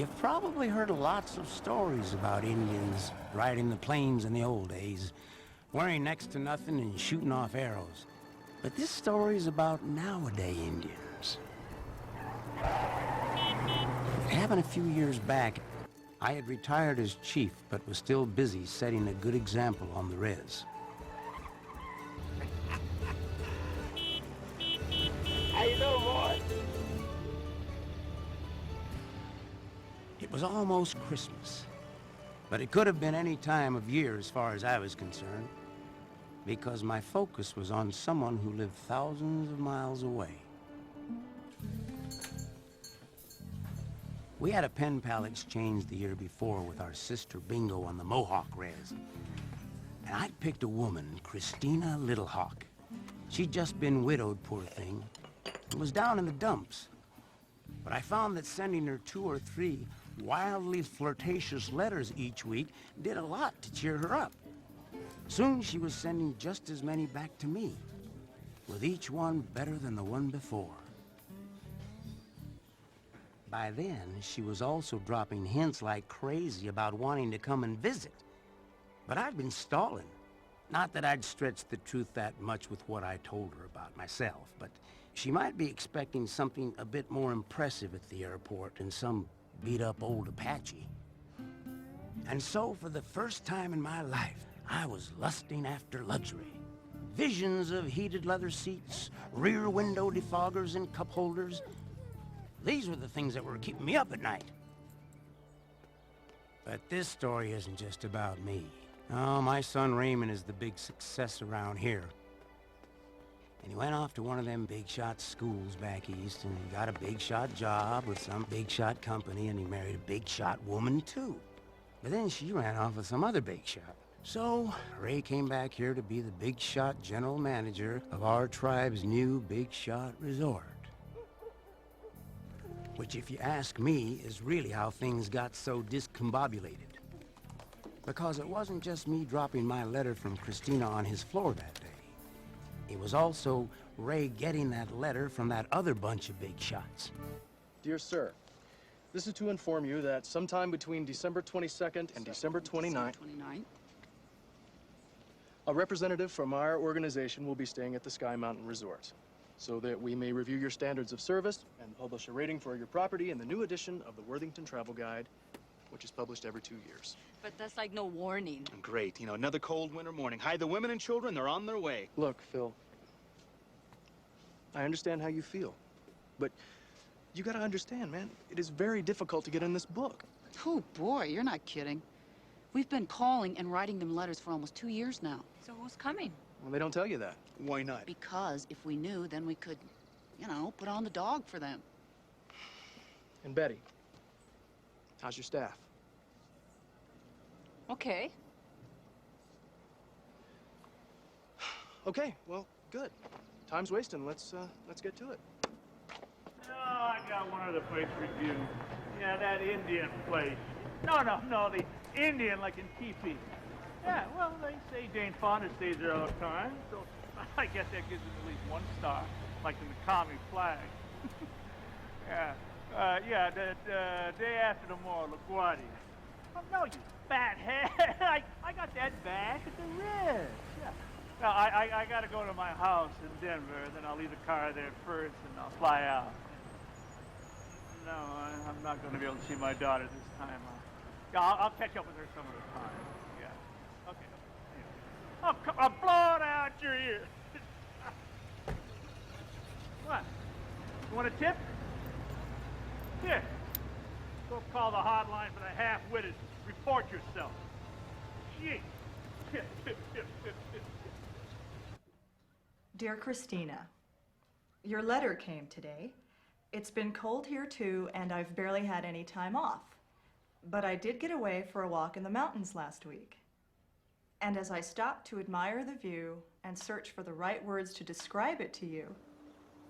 You've probably heard lots of stories about Indians riding the plains in the old days, wearing next to nothing and shooting off arrows. But this story's about nowadays Indians. It happened a few years back. I had retired as chief, but was still busy setting a good example on the res. How you doing, boy? It was almost Christmas, but it could have been any time of year as far as I was concerned, because my focus was on someone who lived thousands of miles away. We had a pen pal exchange the year before with our sister Bingo on the Mohawk res. And I'd picked a woman, Christina Little Hawk. She'd just been widowed, poor thing, and was down in the dumps. But I found that sending her 2 or 3 wildly flirtatious letters each week did a lot to cheer her up. Soon she was sending just as many back to me, with each one better than the one before. By then, she was also dropping hints like crazy about wanting to come and visit. But I'd been stalling. Not that I'd stretched the truth that much with what I told her about myself, but she might be expecting something a bit more impressive at the airport than some beat-up old Apache. And so, for the first time in my life, I was lusting after luxury. Visions of heated leather seats, rear window defoggers and cup holders. These were the things that were keeping me up at night. But this story isn't just about me. Oh, my son Raymond is the big success around here. And he went off to one of them big shot schools back east, and he got a big shot job with some big shot company, and he married a big shot woman too. But then she ran off with some other big shot. So Ray came back here to be the big shot general manager of our tribe's new big shot resort. Which, if you ask me, is really how things got so discombobulated. Because it wasn't just me dropping my letter from Christina on his floor that day. It was also Ray getting that letter from that other bunch of big shots. Dear sir, this is to inform you that sometime between December 22nd and December 29th, a representative from our organization will be staying at the Sky Mountain Resort, so that we may review your standards of service and publish a rating for your property in the new edition of the Worthington Travel Guide, which is published every 2 years. But that's like no warning. Great. You know, another cold winter morning. Hide the women and children, they're on their way. Look, Phil, I understand how you feel, but you gotta understand, man, it is very difficult to get in this book. Oh, boy, you're not kidding. We've been calling and writing them letters for almost 2 years now. So who's coming? Well, they don't tell you that. Why not? Because if we knew, then we could, you know, put on the dog for them. And Betty, how's your staff? Okay. Okay, well, good. Time's wasting. Let's get to it. Oh, I got one other place for you. Yeah, that Indian place. No, the Indian like in teepee. Yeah, well, they say Jane Fonda stays there all the time, so I guess that gives it at least 1 star, like in the comic flag. Yeah, the day after tomorrow, LaGuardia. Oh, no, you fathead. I got that back at the Ritz. Yeah. Now, I got to go to my house in Denver, then I'll leave the car there first, and I'll fly out. No, I'm not going to be able to see my daughter this time. I'll catch up with her some other time. Yeah. Okay. Oh, come on, blow it out your ear. What? You want a tip? Here. Go call the hotline for the half-witted. Report yourself. Gee. Dear Christina, your letter came today. It's been cold here too, and I've barely had any time off. But I did get away for a walk in the mountains last week. And as I stopped to admire the view and search for the right words to describe it to you,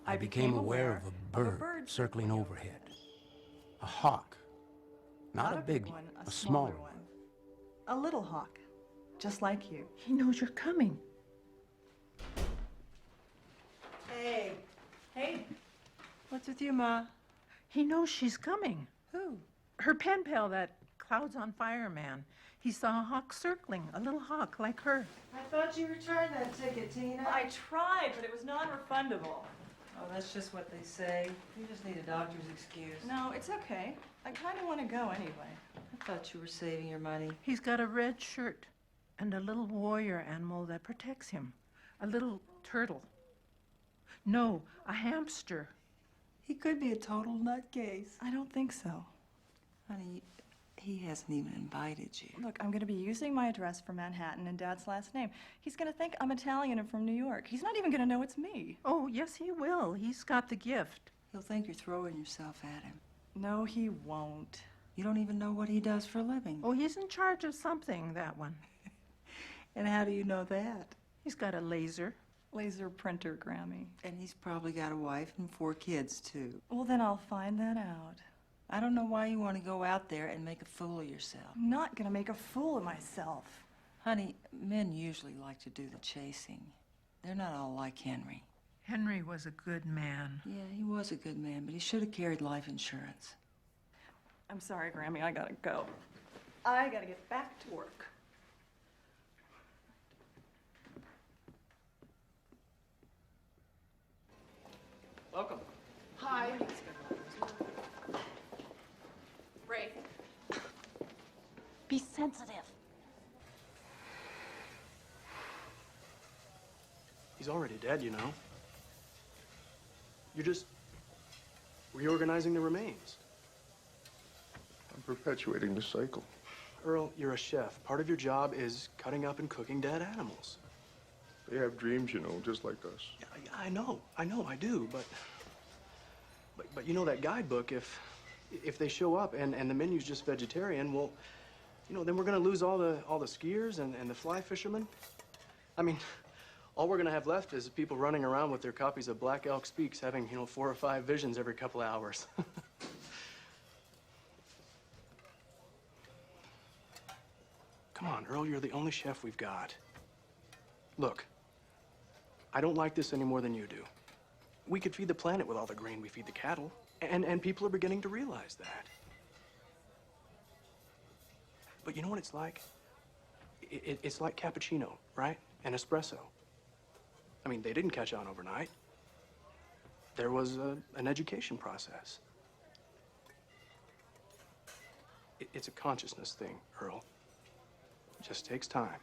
I became aware of a bird circling overhead. A hawk. Not a big one, a smaller one. A little hawk, just like you. He knows you're coming. Hey. What's with you, Ma? He knows she's coming. Who? Her pen pal, that Clouds on Fire man. He saw a hawk circling, a little hawk like her. I thought you returned that ticket, Tina. I tried, but it was non-refundable. Oh, that's just what they say. You just need a doctor's excuse. No, it's okay. I kind of want to go anyway. I thought you were saving your money. He's got a red shirt and a little warrior animal that protects him. A little turtle. No, a hamster. He could be a total nutcase. I don't think so. Honey, he hasn't even invited you. Look, I'm going to be using my address for Manhattan and Dad's last name. He's going to think I'm Italian and from New York. He's not even going to know it's me. Oh, yes, he will. He's got the gift. He'll think you're throwing yourself at him. No, he won't. You don't even know what he does for a living. Oh, he's in charge of something, that one. And how do you know that? He's got a laser. Laser printer, Grammy. And he's probably got a wife and 4 kids, too. Well, then I'll find that out. I don't know why you want to go out there and make a fool of yourself. I'm not going to make a fool of myself. Honey, men usually like to do the chasing. They're not all like Henry. Henry was a good man. Yeah, he was a good man, but he should have carried life insurance. I'm sorry, Grammy. I got to go. I got to get back to work. Welcome. Hi. Ray. Be sensitive. He's already dead, you know. You're just reorganizing the remains. I'm perpetuating the cycle. Earl, you're a chef. Part of your job is cutting up and cooking dead animals. They have dreams, you know, just like us. Yeah, I know, I do, but you know that guidebook, if they show up and the menu's just vegetarian, well, you know, then we're gonna lose all the skiers and the fly fishermen. I mean, all we're gonna have left is people running around with their copies of Black Elk Speaks, having, you know, 4 or 5 visions every couple of hours. Come on, Earl, you're the only chef we've got. Look, I don't like this any more than you do. We could feed the planet with all the grain we feed the cattle, and people are beginning to realize that. But you know what it's like? It's like cappuccino, right? And espresso. I mean, they didn't catch on overnight. There was an education process. It's a consciousness thing, Earl. It just takes time.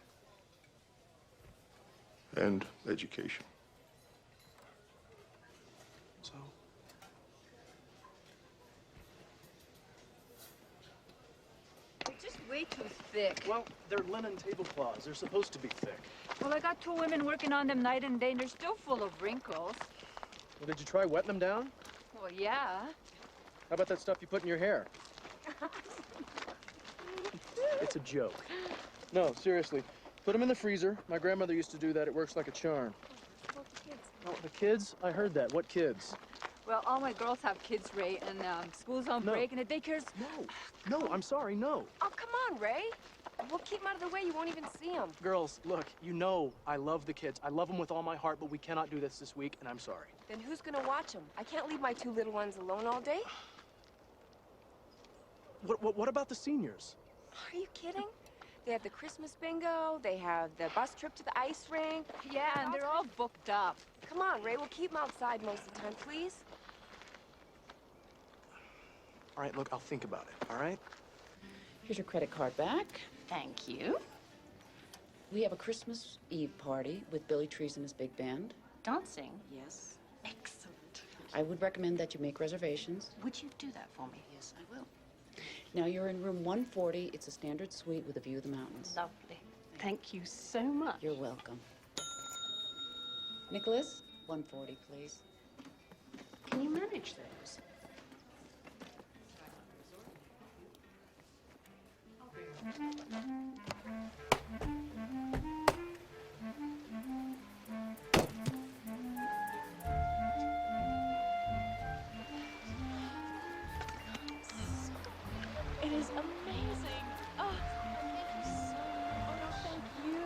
And education. So? They're just way too thick. Well, they're linen tablecloths. They're supposed to be thick. Well, I got 2 women working on them night and day, and they're still full of wrinkles. Well, did you try wetting them down? Well, yeah. How about that stuff you put in your hair? It's a joke. No, seriously. Put them in the freezer. My grandmother used to do that. It works like a charm. Well, the kids. Oh, the kids? I heard that. What kids? Well, all my girls have kids, Ray, and school's on No. break, and the daycare's... No, I'm sorry, no. Oh, come on, Ray. We'll keep them out of the way. You won't even see them. Girls, look, you know I love the kids. I love them with all my heart, but we cannot do this week, and I'm sorry. Then who's going to watch them? I can't leave my 2 little ones alone all day. What about the seniors? Are you kidding? They have the Christmas bingo. They have the bus trip to the ice rink. Yeah, and they're all booked up. Come on, Ray. We'll keep them outside most of the time, please. All right, look, I'll think about it, all right? Here's your credit card back. Thank you. We have a Christmas Eve party with Billy Trees and his big band. Dancing? Yes. Excellent. I would recommend that you make reservations. Would you do that for me? Yes, I will. Now, you're in room 140. It's a standard suite with a view of the mountains. Lovely. Thank you so much. You're welcome. Nicholas, 140, please. Can you manage those? It is amazing. Oh, thank you so much. Oh, no, thank you.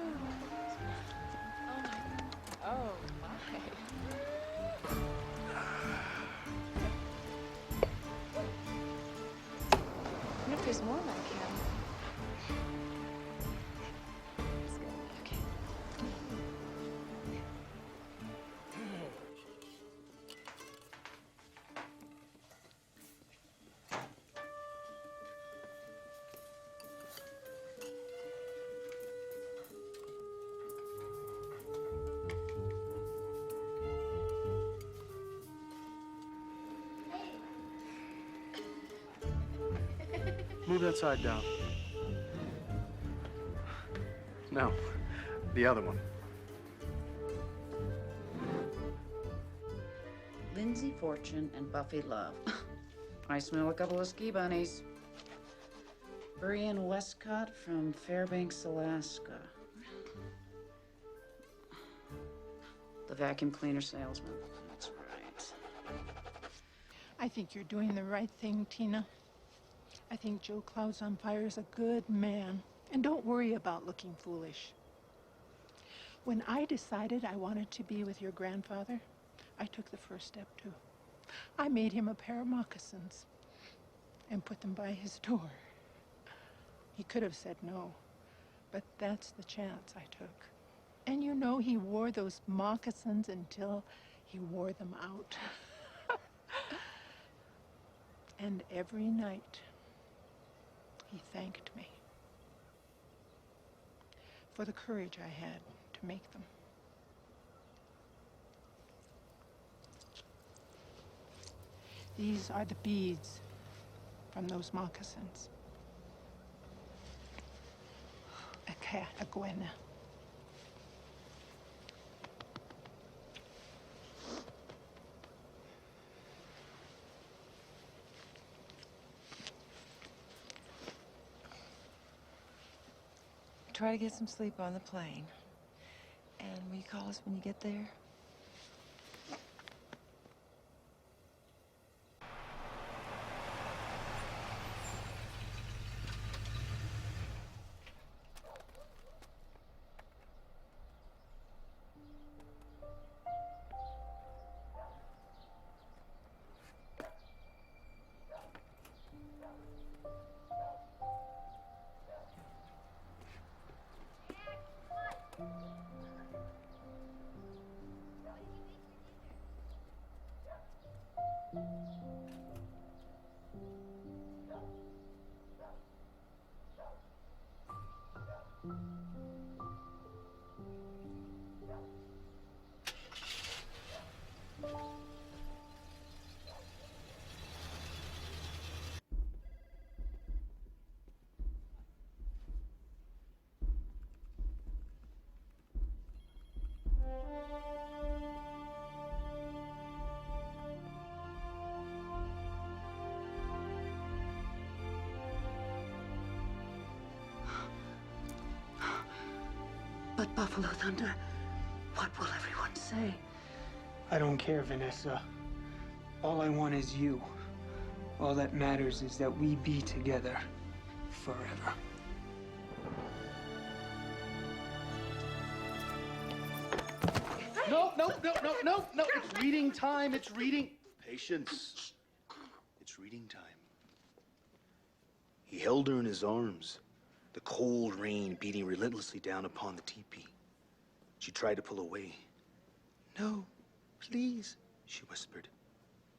Oh, my. that side down. No, the other one. Lindsay Fortune and Buffy Love. I smell a couple of ski bunnies. Brian Westcott from Fairbanks, Alaska. The vacuum cleaner salesman. That's right. I think you're doing the right thing, Tina. I think Joe Clouds on Fire is a good man. And don't worry about looking foolish. When I decided I wanted to be with your grandfather, I took the first step too. I made him a pair of moccasins and put them by his door. He could have said no, but that's the chance I took. And you know, he wore those moccasins until he wore them out. And every night, he thanked me for the courage I had to make them. These are the beads from those moccasins. A cat, a Gwen. Try to get some sleep on the plane. And will you call us when you get there? But Buffalo Thunder, what will everyone say? I don't care, Vanessa. All I want is you. All that matters is that we be together forever. No, no, no, no, no, no. It's reading time. It's reading. Patience. It's reading time. He held her in his arms, the cold rain beating relentlessly down upon the teepee. She tried to pull away. No, please, she whispered.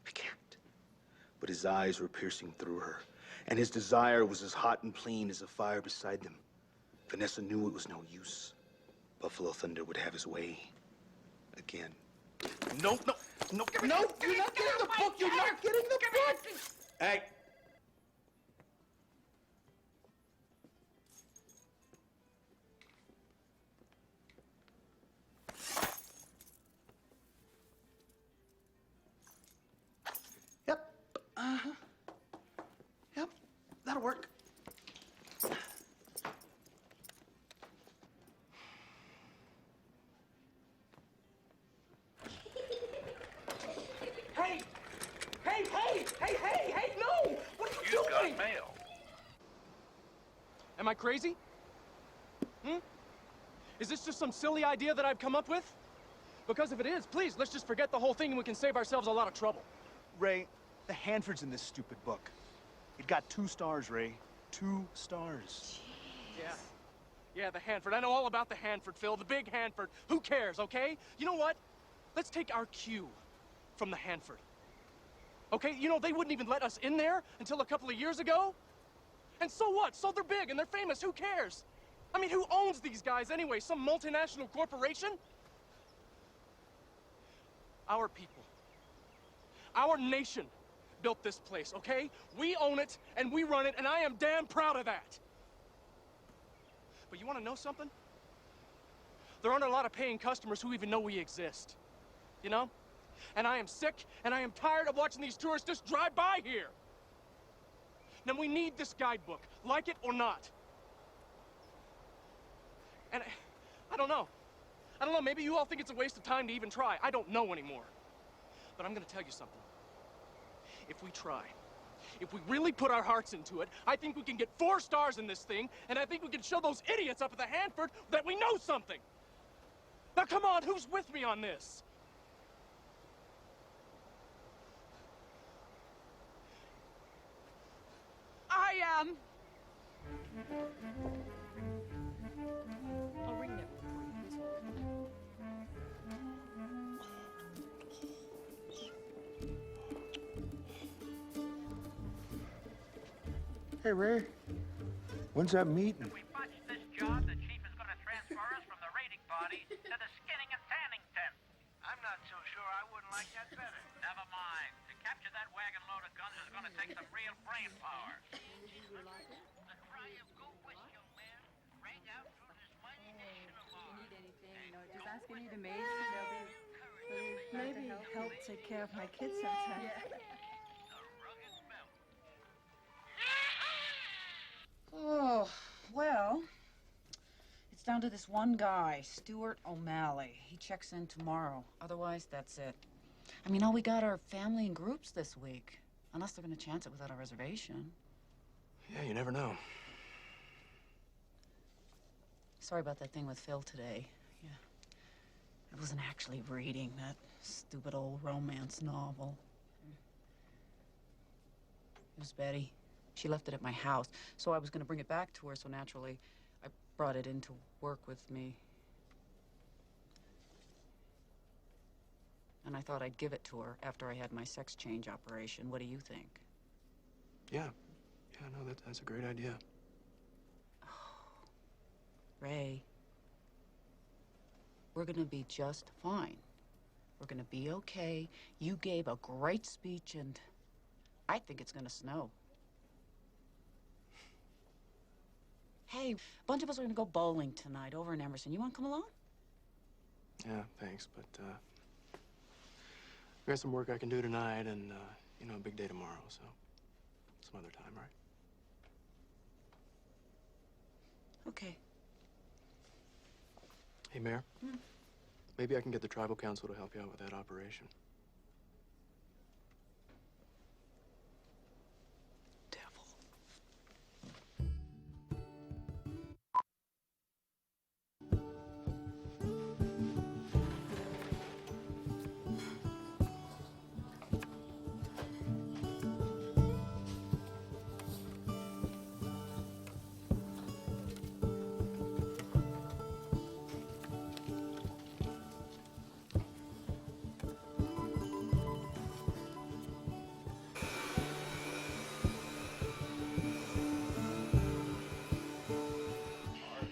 I can't. But his eyes were piercing through her, and his desire was as hot and plain as the fire beside them. Vanessa knew it was no use. Buffalo Thunder would have his way. Again. No, no, no, no! You're not getting the book! You're not getting the book! Hey! Yep. Uh-huh. Yep. That'll work. Hey! Hey, hey! Hey, hey, hey, no! What are you doing? You've got mail. Am I crazy? Is this just some silly idea that I've come up with? Because if it is, please, let's just forget the whole thing and we can save ourselves a lot of trouble. Ray, the Hanford's in this stupid book. It got 2 stars, Ray. 2 stars. Yeah. Yeah, the Hanford. I know all about the Hanford, Phil. The big Hanford. Who cares, okay? You know what? Let's take our cue from the Hanford. Okay? You know, they wouldn't even let us in there until a couple of years ago. And so what? So they're big and they're famous. Who cares? I mean, who owns these guys anyway? Some multinational corporation? Our people. Our nation built this place, okay? We own it, and we run it, and I am damn proud of that. But you want to know something? There aren't a lot of paying customers who even know we exist, you know? And I am sick, and I am tired of watching these tourists just drive by here. Now, we need this guidebook, like it or not. And I don't know. I don't know, maybe you all think it's a waste of time to even try. I don't know anymore. But I'm gonna tell you something. If we try, if we really put our hearts into it, I think we can get 4 stars in this thing, and I think we can show those idiots up at the Hanford that we know something. Now, come on, who's with me on this? I am. I'll ring that for you. Please hold. Hey, Ray. When's that meeting? If we botch this job, the chief is going to transfer us from the raiding party to the skinning and tanning tent. I'm not so sure I wouldn't like that better. Never mind. To capture that wagon load of guns is going to take some real brain power. The cry of go west, young man, rang out through this mighty nation of ours. If you need anything, just ask any of the maids. Maybe help take care of my kids sometime. Oh, well, it's down to this one guy, Stuart O'Malley. He checks in tomorrow. Otherwise, that's it. I mean, all we got are family and groups this week. Unless they're gonna chance it without a reservation. Yeah, you never know. Sorry about that thing with Phil today. Yeah. I wasn't actually reading that stupid old romance novel. It was Betty. She left it at my house, so I was going to bring it back to her, so naturally, I brought it in to work with me. And I thought I'd give it to her after I had my sex change operation. What do you think? Yeah. Yeah, no, that's a great idea. Ray, we're going to be just fine. We're going to be okay. You gave a great speech, and I think it's going to snow. Hey, a bunch of us are going to go bowling tonight over in Emerson. You want to come along? Yeah, thanks, but, I got some work I can do tonight and, you know, a big day tomorrow, so some other time, right? Okay. Hey, Mayor. Maybe I can get the tribal council to help you out with that operation.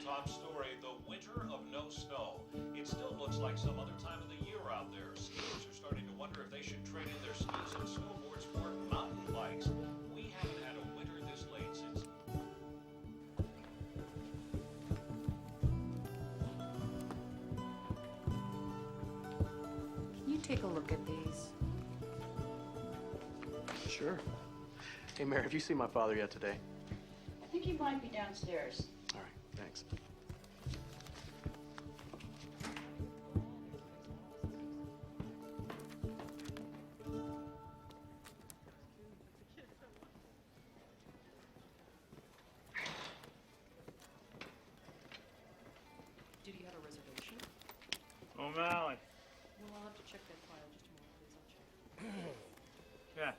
Top story, the winter of no snow. It still looks like some other time of the year out there. Skiers are starting to wonder if they should trade in their skis and snowboards for mountain bikes. We haven't had a winter this late since... Can you take a look at these? Sure. Hey, Mayor, have you seen my father yet today? I think he might be downstairs. All right, thanks. Did he have a reservation? O'Malley. Well, I'll have to check that file just a moment, please. I'll check. Yeah.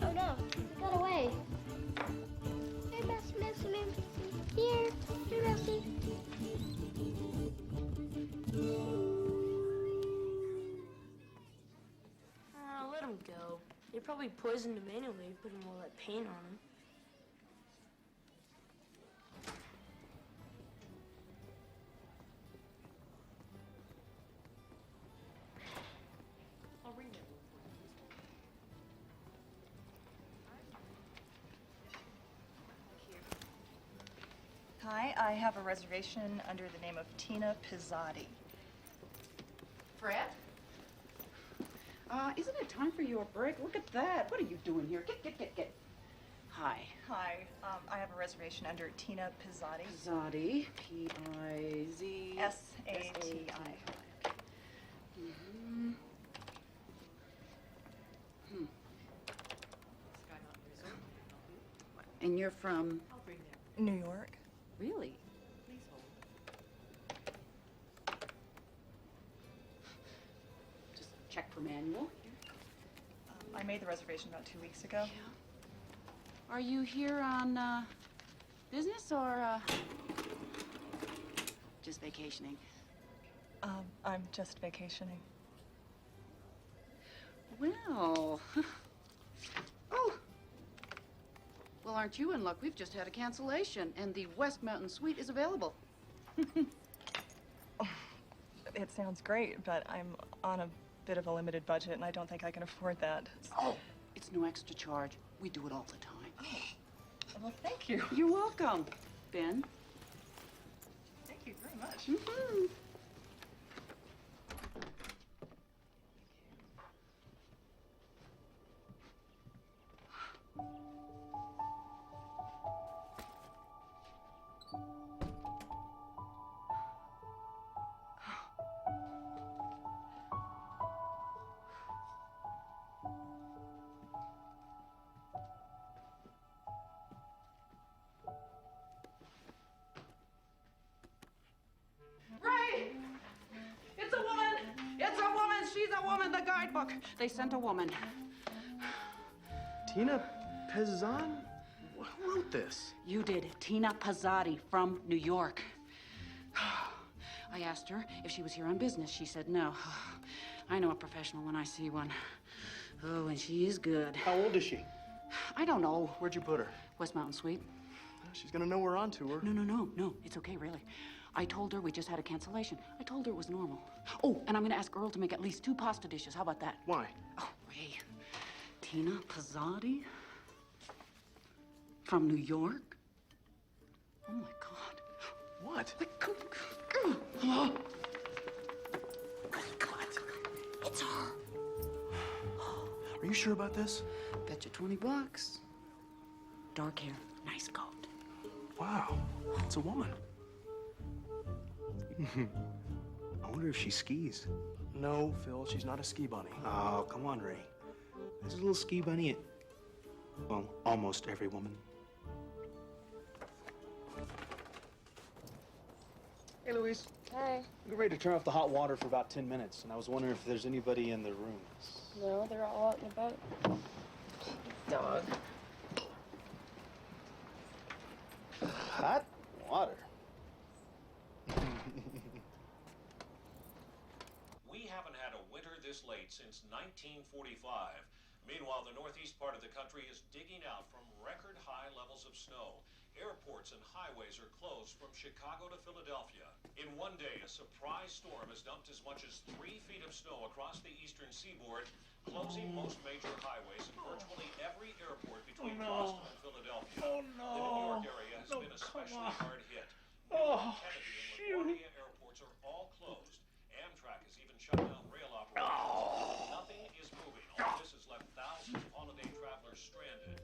Oh no, he got away. Hey, Bessie. Here. Here, Bessie. Let him go. They probably poisoned him anyway, putting all that paint on him. I'll ring it. Hi, I have a reservation under the name of Tina Pizzotti. Fred? Isn't it time for your break? Look at that. What are you doing here? Get. Hi. Hi, I have a reservation under Tina Pizzotti. Pizzotti. P-I-Z... S-A-T-I. Mm-hmm. And you're from? New York. Really? Just check for manual. I made the reservation about 2 weeks ago. Are you here on business or just vacationing? I'm just vacationing. Well, oh. Well, aren't you in luck? We've just had a cancellation, and the West Mountain Suite is available. It sounds great, but I'm on a bit of a limited budget, and I don't think I can afford that. Oh, it's no extra charge. We do it all the time. Oh, well, thank you. You're welcome, Ben. Thank you very much. Mm-hmm. Ray! It's a woman! It's a woman! She's a woman! The guidebook! They sent a woman. Tina Pizzon? Who wrote this? You did. Tina Pizzotti from New York. I asked her if she was here on business. She said no. I know a professional when I see one. Oh, and she is good. How old is she? I don't know. Where'd you put her? West Mountain Suite. She's gonna know we're on tour. No. It's okay, really. I told her we just had a cancellation. I told her it was normal. Oh, and I'm gonna ask Earl to make at least 2 pasta dishes. How about that? Why? Oh, Ray. Tina Pizzotti? From New York? Oh, my God. What? Oh. It's her. Are you sure about this? Bet you $20. Dark hair, nice coat. Wow, it's a woman. I wonder if she skis. No, Phil, she's not a ski bunny. Oh, come on, Ray. There's a little ski bunny at, well, almost every woman. Hey, Louise. Hey. We're ready to turn off the hot water for about 10 minutes, and I was wondering if there's anybody in the rooms. No, they're all out and about. Dog. Hot water. We haven't had a winter this late since 1945. Meanwhile, the northeast part of the country is digging out from record high levels of snow. Airports and highways are closed from Chicago to Philadelphia. In one day, a surprise storm has dumped as much as 3 feet of snow across the eastern seaboard, closing most major highways and virtually every airport between Boston and Philadelphia. The New York area has been especially hard hit. Newark, Kennedy, and LaGuardia airports are all closed. Amtrak has even shut down rail operations. Nothing is moving. All this has left thousands of holiday travelers stranded.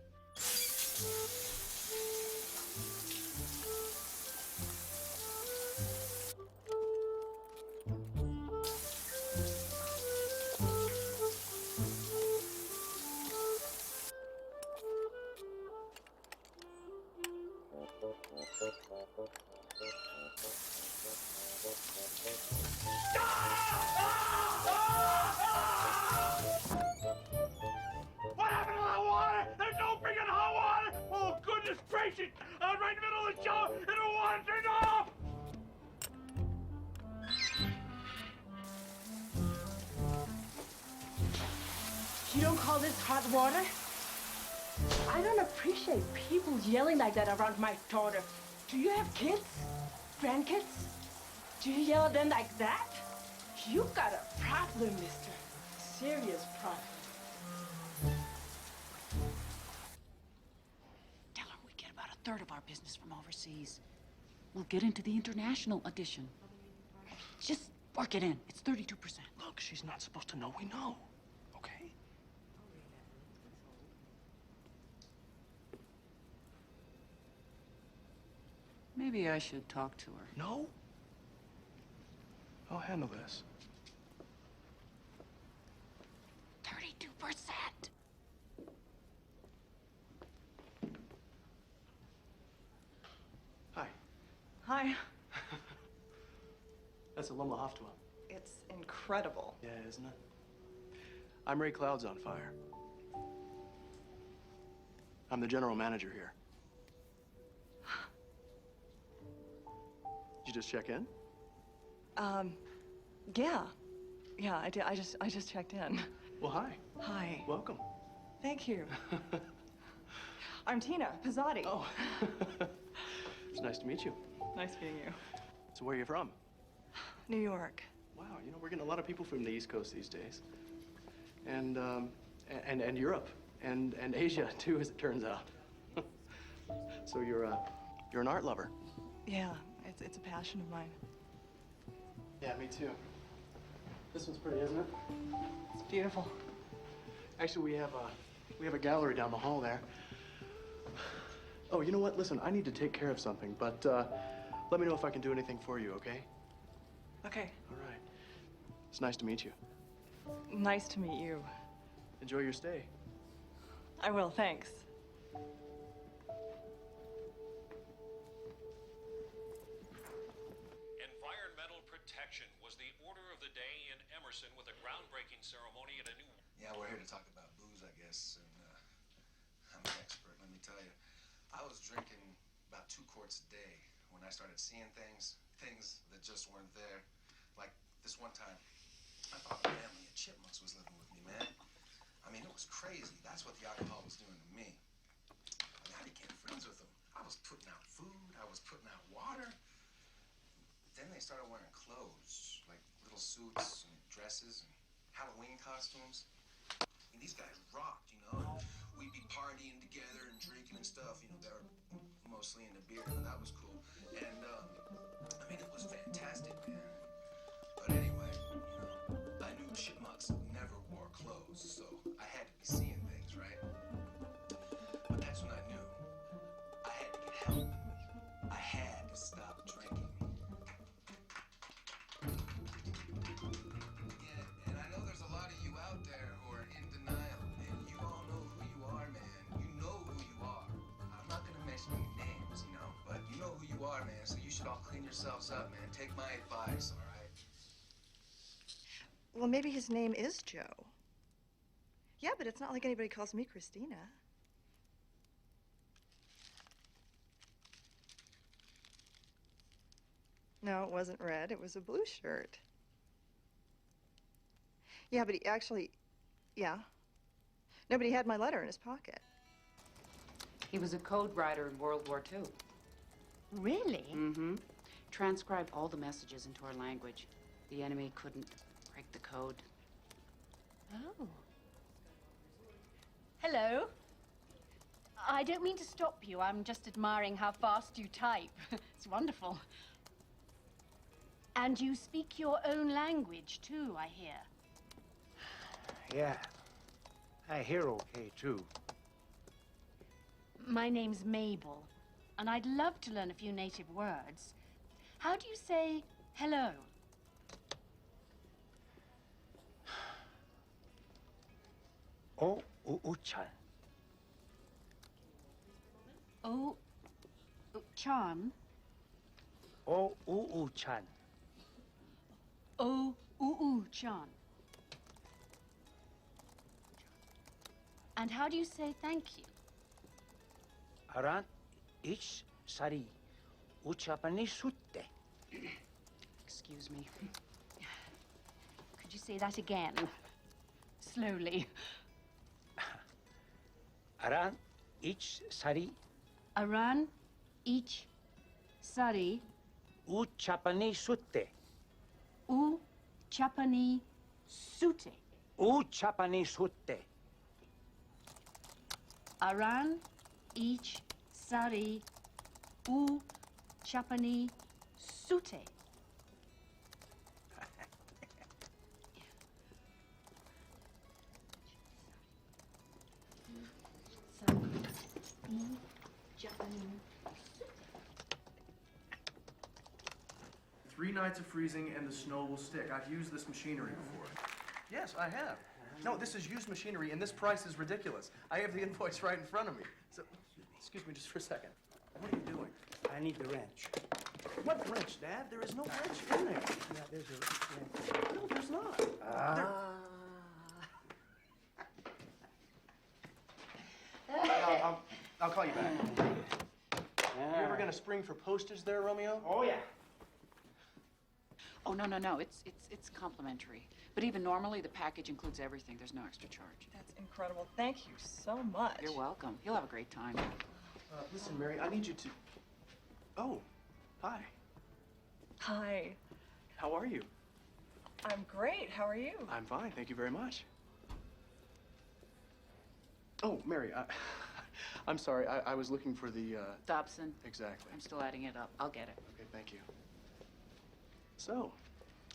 What happened to the water? There's no freaking hot water! Oh, goodness gracious! I was right in the middle of the show and the water turned off! You don't call this hot water? I don't appreciate people yelling like that around my daughter. Do you have kids? Grandkids? Do you yell at them like that? You got a problem, mister. Serious problem. Tell her we get about a third of our business from overseas. We'll get into the international edition. Just work it in. It's 32%. Look, she's not supposed to know we know. Okay? Maybe I should talk to her. No? I'll handle this. 32%. Hi. Hi. That's a Lumlahoftua. It's incredible. Yeah, isn't it? I'm Ray Cloud's on fire. I'm the general manager here. Did you just check in? Yeah. Yeah, I did. I just checked in. Well, hi. Hi. Welcome. Thank you. I'm Tina Pizzotti. Oh. It's nice to meet you. Nice meeting you. So where are you from? New York. Wow, you know, we're getting a lot of people from the East Coast these days. And Europe. And Asia, too, as it turns out. So you're an art lover. Yeah, it's a passion of mine. Yeah, me too. This one's pretty, isn't it? It's beautiful. Actually, we have a gallery down the hall there. Oh, you know what? Listen, I need to take care of something, but let me know if I can do anything for you, okay? Okay. All right. It's nice to meet you. Nice to meet you. Enjoy your stay. I will, thanks. Environmental protection was the order of the day in Emerson with a groundbreaking ceremony at a new... Yeah, we're here to talk about booze, I guess, and I'm an expert, let me tell you. I was drinking about 2 quarts a day when I started seeing things that just weren't there. Like this one time, I thought a family of chipmunks was living with me, man. I mean, it was crazy. That's what the alcohol was doing to me. I mean, I became friends with them. I was putting out food, I was putting out water. Then they started wearing clothes, like little suits and dresses and Halloween costumes. And these guys rocked, you know? We'd be partying together and drinking and stuff. You know, they were mostly into beer, but that was cool. And, I mean, it was fantastic, man. But anyway, you know, I knew chipmunks never wore clothes, so I had to be seeing things, right? But that's when I knew I had to get help. I had to stop drinking. Yeah, and I know there's a lot of you out there who are in denial, and you all know who you are, man. You know who you are. I'm not gonna mention any names, you know, but you know who you are, man, so you should all clean yourselves up, man. Take my advice, all right? Well, maybe his name is Joe. Yeah, but it's not like anybody calls me Christina. No, it wasn't red. It was a blue shirt. Yeah, but he actually, yeah. No, but he had my letter in his pocket. He was a code writer in World War II. Really? Mm-hmm. Transcribed all the messages into our language. The enemy couldn't break the code. Oh. Hello. I don't mean to stop you. I'm just admiring how fast you type. It's wonderful. And you speak your own language, too, I hear. Yeah. I hear okay, too. My name's Mabel, and I'd love to learn a few native words. How do you say hello? Oh, Chan. Oh, Chan. Oh, Chan. Oh, Chan. And how do you say thank you? Aran ich sari uchapani sutte. Excuse me. Could you say that again? Slowly. Aran ich sari Aran ich sari uchapani sutte. u chapani sute. Uchapani sutte. Aran ich sari u chapani sute. Three nights of freezing and the snow will stick. I've used this machinery before. Yes, I have. No, this is used machinery, and this price is ridiculous. I have the invoice right in front of me. So, excuse me just for a second. What are you doing? I need the wrench. What wrench, Dad? There is no wrench in there. Yeah, there's a wrench. No, there's not. I'll call you back. You ever gonna spring for postage there, Romeo? Oh, yeah. Oh, no. It's complimentary. But even normally, the package includes everything. There's no extra charge. That's incredible. Thank you so much. You're welcome. You'll have a great time. Listen, Mary, I need you to... Oh, hi. Hi. How are you? I'm great. How are you? I'm fine, thank you very much. Oh, Mary, I'm sorry. I was looking for the, Dobson. Exactly. I'm still adding it up. I'll get it. Okay, thank you. So,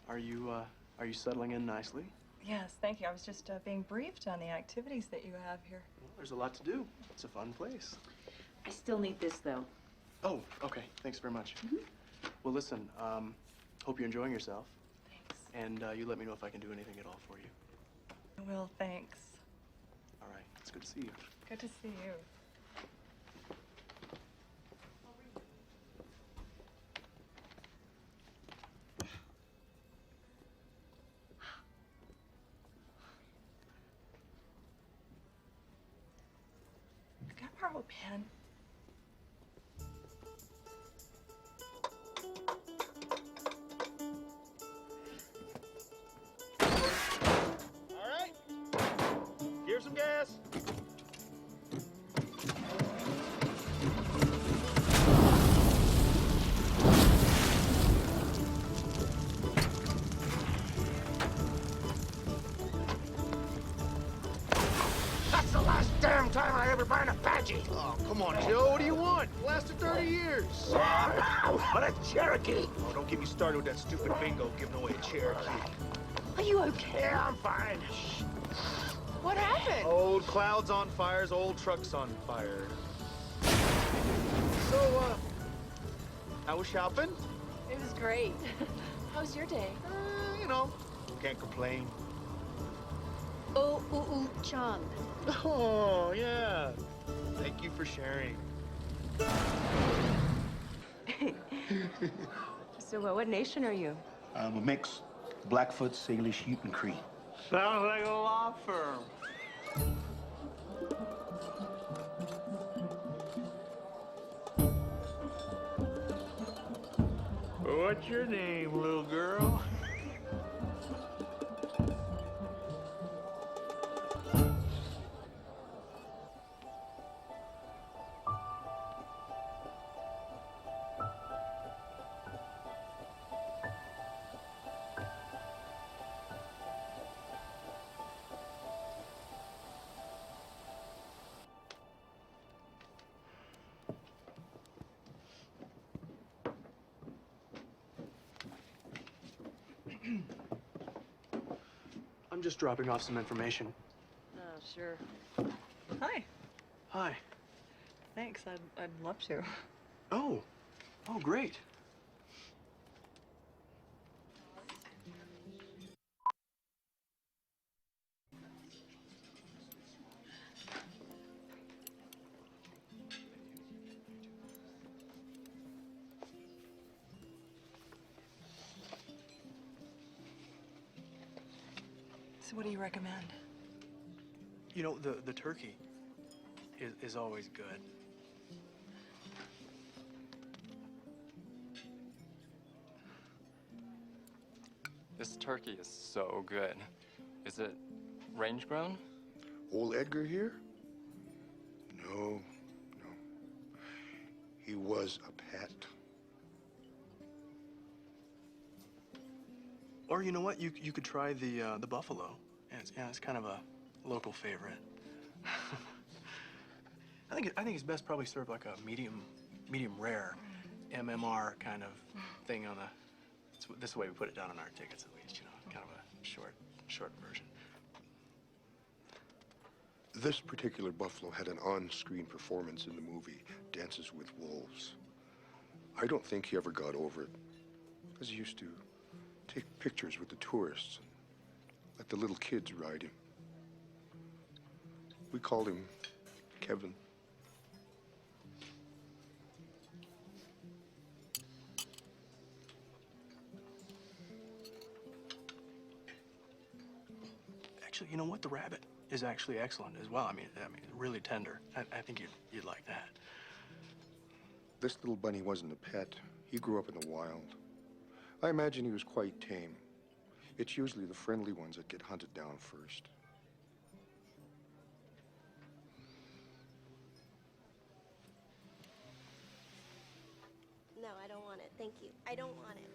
are you settling in nicely? Yes, thank you. I was just being briefed on the activities that you have here. Well, there's a lot to do. It's a fun place. I still need this, though. Oh, okay. Thanks very much. Well, listen, hope you're enjoying yourself. Thanks. And you let me know if I can do anything at all for you. Well, thanks. All right. It's good to see you. Good to see you. Can I borrow a pen? All right. Here's some gas. That's the last damn time I ever burn a Apache. Oh, come on, Joe. What do you want? It lasted 30 years. What a Cherokee. Oh, don't get me started with that stupid bingo giving away a Cherokee. Are you okay? Yeah, I'm fine. What happened? Old clouds on fires, old trucks on fire. So, how was shopping? It was great. How's your day? You know, can't complain. Oh, Chan. Oh, yeah. Thank you for sharing. So, what nation are you? I'm a mix. Blackfoot, Salish, Ute, and Cree. Sounds like a law firm. What's your name, little girl? I'm just dropping off some information. Oh, sure. Hi. Hi. Thanks. I'd love to. Oh. Oh, great. So what do you recommend? You know, the turkey is always good. This turkey is so good. Is it range grown? Old Edgar here? No, no. He was a pet. Or you know what? You could try the buffalo. It's kind of a local favorite. I think it's best probably served like a medium rare, MMR kind of thing on a. This is the way we put it down on our tickets, at least. You know, kind of a short version. This particular buffalo had an on-screen performance in the movie Dances with Wolves. I don't think he ever got over it, because he used to take pictures with the tourists and let the little kids ride him. We called him Kevin. Actually, you know what? The rabbit is actually excellent as well. I mean, really tender. I think you'd like that. This little bunny wasn't a pet. He grew up in the wild. I imagine he was quite tame. It's usually the friendly ones that get hunted down first. No, I don't want it. Thank you. I don't want it.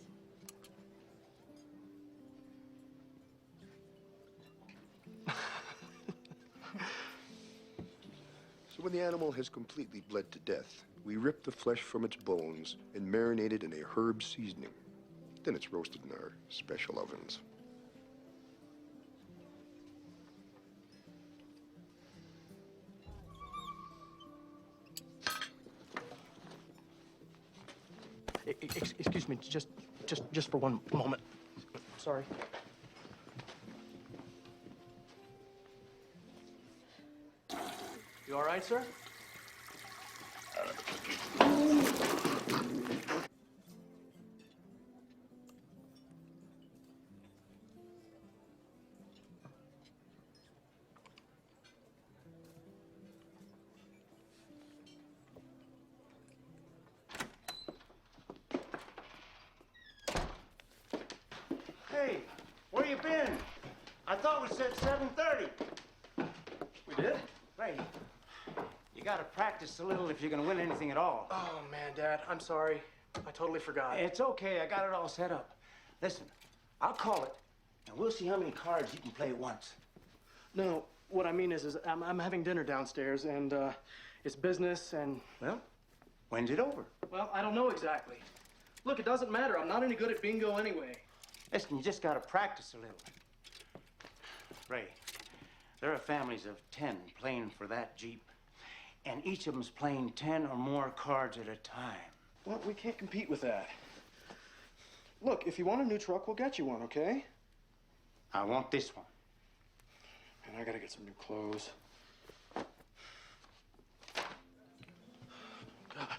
So when the animal has completely bled to death, we rip the flesh from its bones and marinate it in a herb seasoning. Then it's roasted in our special ovens. Excuse me, just for one moment. Sorry. You all right, sir? Hey, where you been? I thought we said 7:30. We did? Right. You gotta practice a little if you're gonna win anything at all. Oh, man, Dad, I'm sorry. I totally forgot. It's okay, I got it all set up. Listen, I'll call it, and we'll see how many cards you can play at once. No, what I mean is I'm having dinner downstairs, and it's business, and... Well, when's it over? Well, I don't know exactly. Look, it doesn't matter. I'm not any good at bingo anyway. Listen, you just gotta practice a little. Ray, there are families of 10 playing for that Jeep, and each of them's playing 10 or more cards at a time. Well, we can't compete with that. Look, if you want a new truck, we'll get you one, okay? I want this one. And I gotta get some new clothes. God.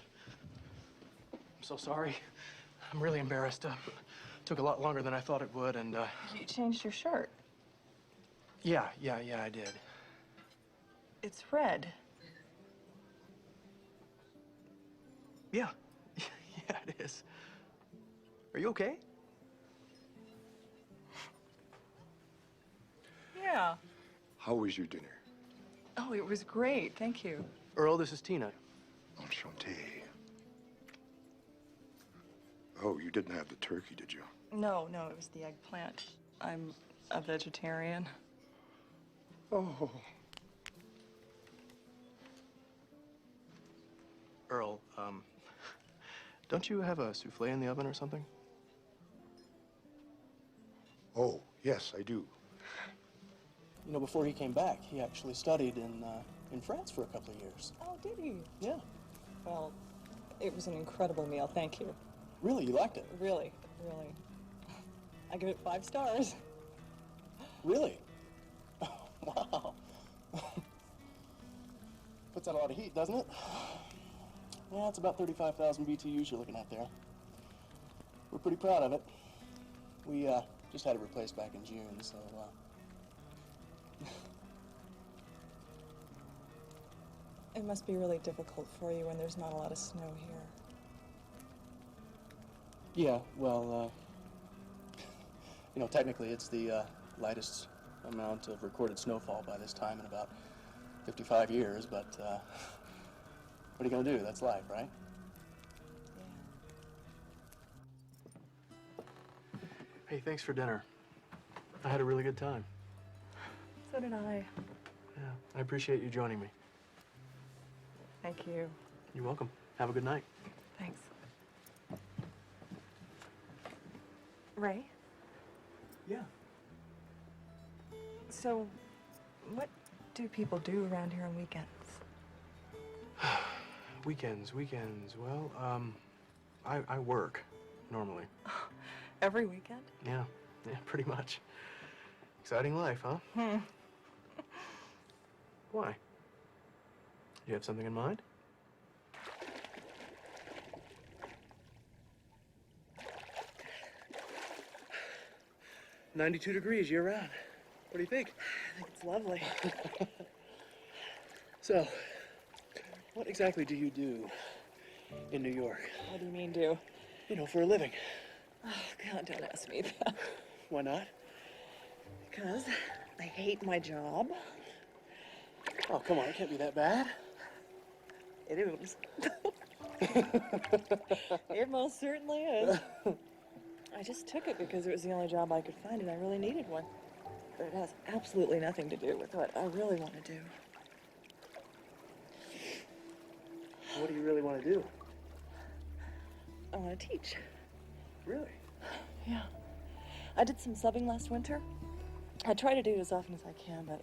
I'm so sorry. I'm really embarrassed. Took a lot longer than I thought it would, and, You changed your shirt. Yeah, I did. It's red. Yeah. Yeah, it is. Are you okay? Yeah. How was your dinner? Oh, it was great. Thank you. Earl, this is Tina. Enchanté. Oh, you didn't have the turkey, did you? No, it was the eggplant. I'm a vegetarian. Oh. Earl, don't you have a souffle in the oven or something? Oh, yes, I do. You know, before he came back, he actually studied in France for a couple of years. Oh, did he? Yeah. Well, it was an incredible meal, thank you. Really, you liked it? Really, really. I give it 5 stars. Really? Wow. Puts out a lot of heat, doesn't it? Yeah, it's about 35,000 BTUs you're looking at there. We're pretty proud of it. We just had it replaced back in June, so It must be really difficult for you when there's not a lot of snow here. yeah, well, you know, technically it's the lightest amount of recorded snowfall by this time in about 55 years, but what are you gonna do? That's life, right? Hey, thanks for dinner. I had a really good time. So did I. Yeah, I appreciate you joining me. Thank you. You're welcome. Have a good night. Thanks. Ray? Yeah. So, what do people do around here on weekends? Weekends. Well, I work, normally. Every weekend? Yeah, pretty much. Exciting life, huh? Why? You have something in mind? "92 degrees year-round. What do you think?" I think it's lovely. So, what exactly do you do in New York? What do you mean, do? You know, for a living. Oh, God, don't ask me that. Why not? Because I hate my job. Oh, come on, it can't be that bad. It is. It most certainly is. I just took it because it was the only job I could find and I really needed one. But it has absolutely nothing to do with what I really want to do. What do you really want to do? I want to teach. Really? Yeah. I did some subbing last winter. I try to do it as often as I can, but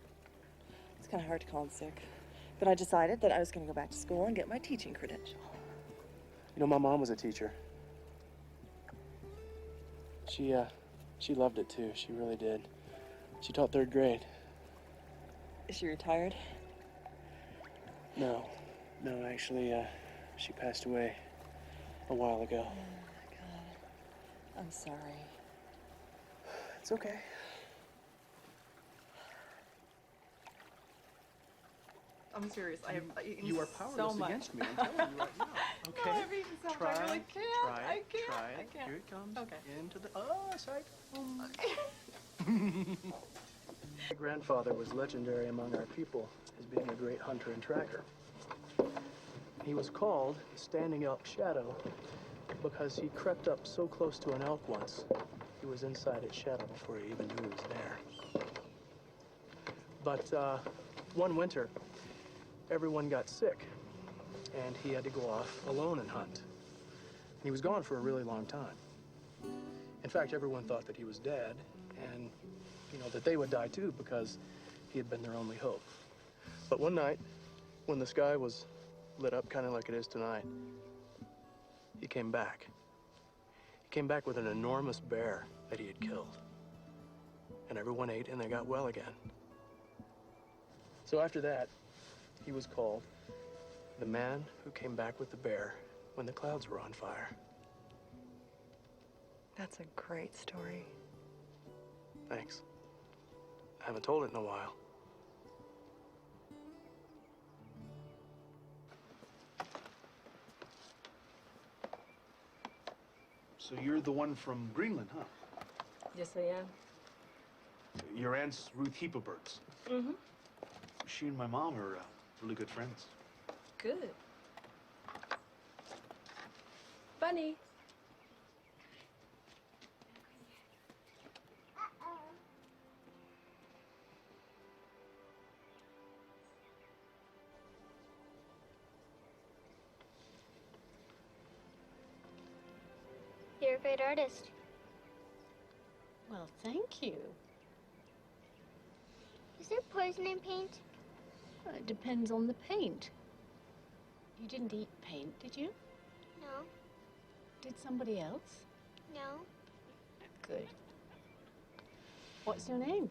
it's kind of hard to call in sick. But I decided that I was going to go back to school and get my teaching credential. You know, my mom was a teacher. She loved it too. She really did. She taught 3rd grade. Is she retired? No, actually, she passed away a while ago. Oh, my God. I'm sorry. It's okay. I'm serious. I have eaten You are so powerless much. against me. I'm telling you right now. Okay. No, I've eaten so much. I really can't. Try it. Try it. Here it comes. Okay. Into the. Oh, sight. My grandfather was legendary among our people as being a great hunter and tracker. He was called the Standing Elk Shadow because he crept up so close to an elk once, he was inside its shadow before he even knew he was there. But one winter, everyone got sick, and he had to go off alone and hunt. He was gone for a really long time. In fact, everyone thought that he was dead, and, you know, that they would die too because he had been their only hope. But one night, when the sky was lit up kind of like it is tonight, he came back. He came back with an enormous bear that he had killed. And everyone ate and they got well again. So after that, he was called the man who came back with the bear when the clouds were on fire. That's a great story. Thanks. I haven't told it in a while. So you're the one from Greenland, huh? Yes, I am. Your aunt's Ruth Heapaberts. Mm-hmm. She and my mom are really good friends. Good. Bunny. You're a great artist. Well, thank you. Is there poison in paint? Well, it depends on the paint. You didn't eat paint, did you? No. Did somebody else? No. Good. What's your name?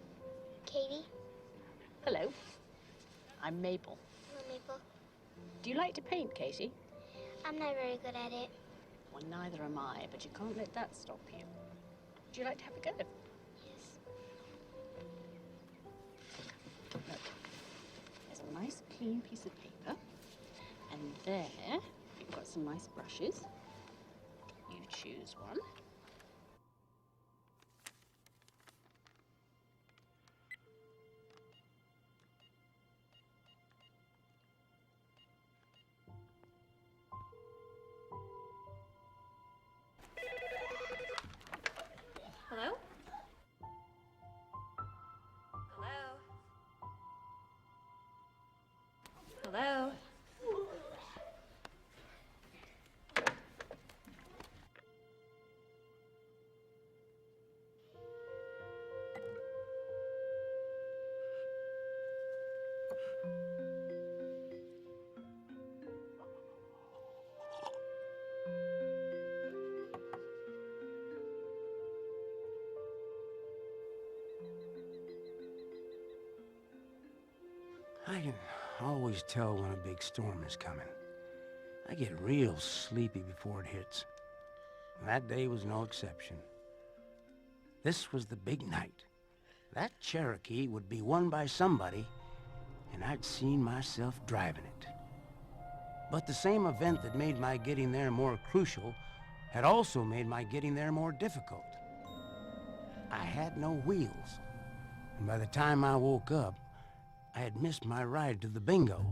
Katie. Hello. I'm Maple. Hello, Maple. Do you like to paint, Katie? I'm not very good at it. Well, neither am I, but you can't let that stop you. Would you like to have a go? Yes. Look, there's a nice clean piece of paper, and there you've got some nice brushes. You choose one. Hello? Hello? Hello? I can always tell when a big storm is coming. I get real sleepy before it hits. And that day was no exception. This was the big night. That Cherokee would be won by somebody, and I'd seen myself driving it. But the same event that made my getting there more crucial had also made my getting there more difficult. I had no wheels, and by the time I woke up, I had missed my ride to the bingo.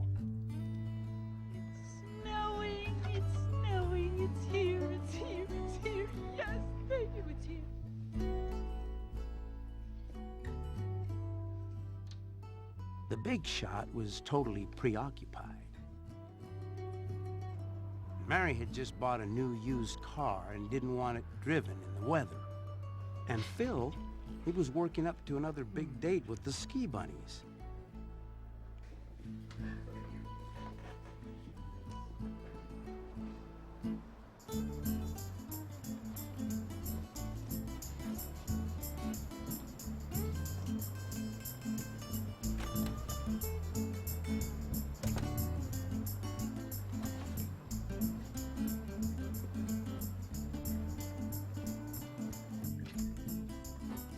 Snowing, it's snowing, it's here, it's here, it's here. Yes, thank you, it's here. The big shot was totally preoccupied. Mary had just bought a new used car and didn't want it driven in the weather. And Phil, he was working up to another big date with the Ski Bunnies.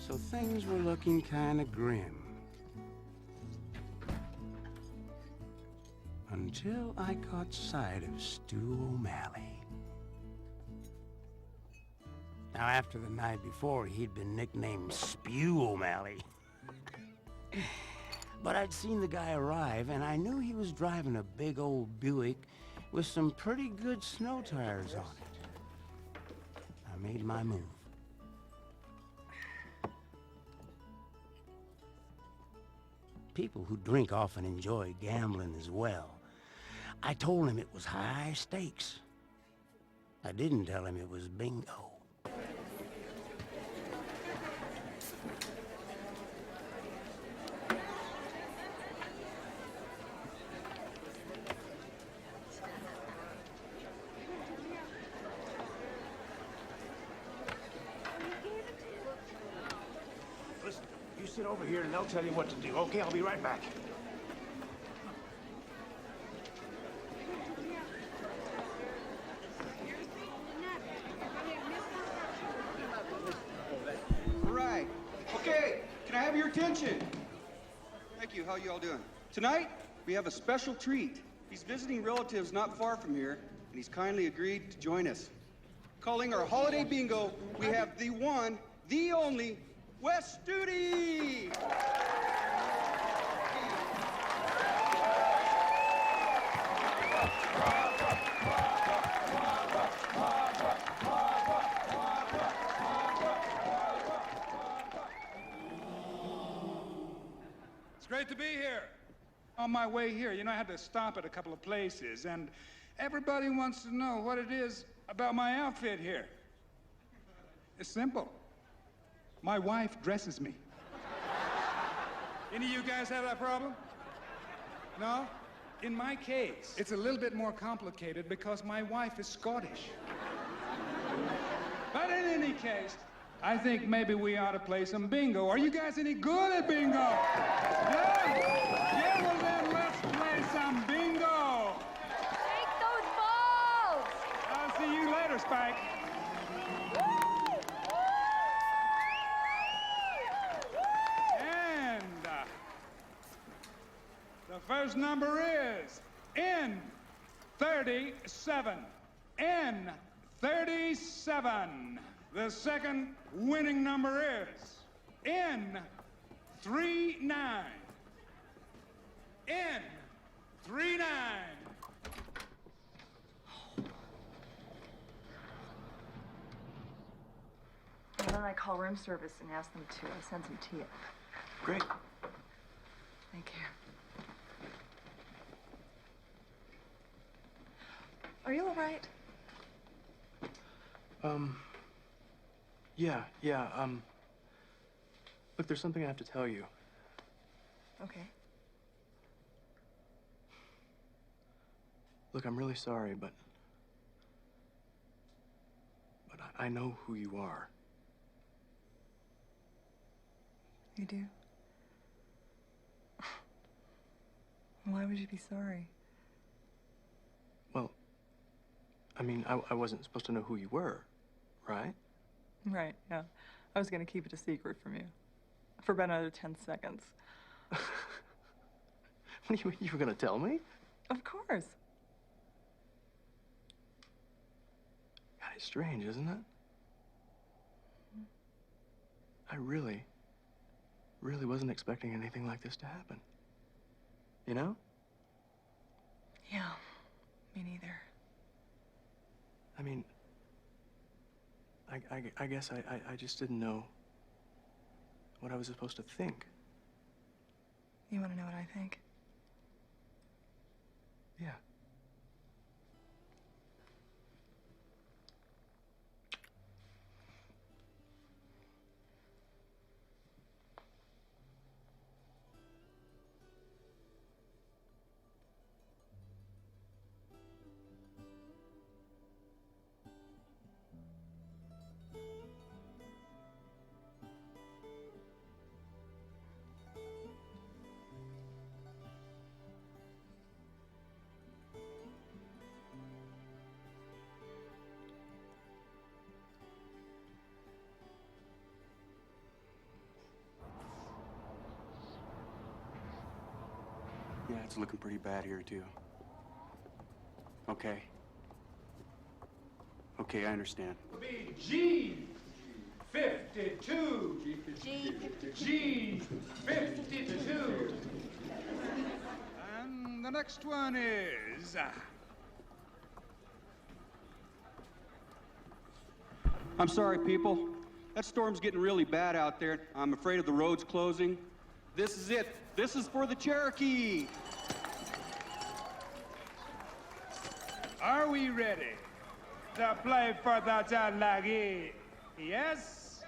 So things were looking kind of grim. Until I caught sight of Stu O'Malley. Now, after the night before, he'd been nicknamed Spew O'Malley. But I'd seen the guy arrive, and I knew he was driving a big old Buick with some pretty good snow tires on it. I made my move. People who drink often enjoy gambling as well. I told him it was high stakes. I didn't tell him it was bingo. Listen, you sit over here and they'll tell you what to do. Okay, I'll be right back. All right. Okay, can I have your attention? Thank you. How you all doing? Tonight, we have a special treat. He's visiting relatives not far from here, and he's kindly agreed to join us. Calling our holiday bingo, we have the one, the only, Wes Studi! It's great to be here. On my way here, you know, I had to stop at a couple of places, and everybody wants to know what it is about my outfit here. It's simple. My wife dresses me. Any of you guys have that problem? No? In my case, it's a little bit more complicated because my wife is Scottish. But in any case, I think maybe we ought to play some bingo. Are you guys any good at bingo? Yeah? Yeah, well then let's play some bingo. Take those balls! I'll see you later, Spike. And the first number is N37. N37. The second winning number is N39. N39. Why don't I call room service and ask them to send some tea up? Great. Thank you. Are you all right? Yeah, look, there's something I have to tell you. Okay. Look, I'm really sorry, but I know who you are. You do? Why would you be sorry? Well, I mean, I wasn't supposed to know who you were, right? Right, yeah. I was gonna keep it a secret from you. For about another 10 seconds. What do you mean, you were gonna tell me? Of course. God, it's strange, isn't it? I really wasn't expecting anything like this to happen. You know? Yeah, me neither. I mean, I guess I just didn't know what I was supposed to think. You wanna know what I think? Yeah. Yeah, it's looking pretty bad here, too. Okay. Okay, I understand. G52. G52. And the next one is... I'm sorry, people. That storm's getting really bad out there. I'm afraid of the roads closing. This is it. This is for the Cherokee. Are we ready to play for the Cherokee? Yes?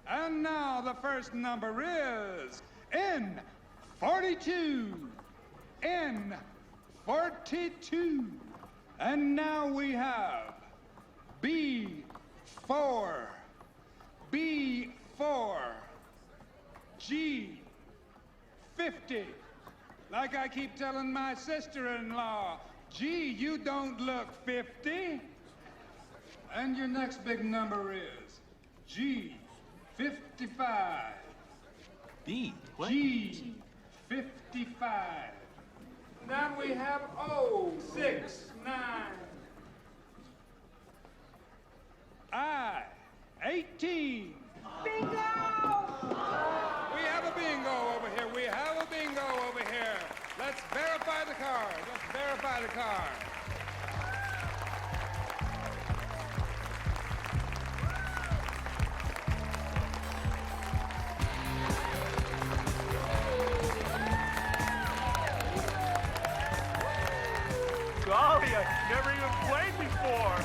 And now the first number is N42. N42. And now we have B4. B4. G50. Like I keep telling my sister-in-law, gee, you don't look 50. And your next big number is G55. B? What? G55. Then we have O69. I-18. Bingo! We have a bingo over here. We have a bingo over here. Let's verify the card. Let's verify the card. Golly, I've never even played before.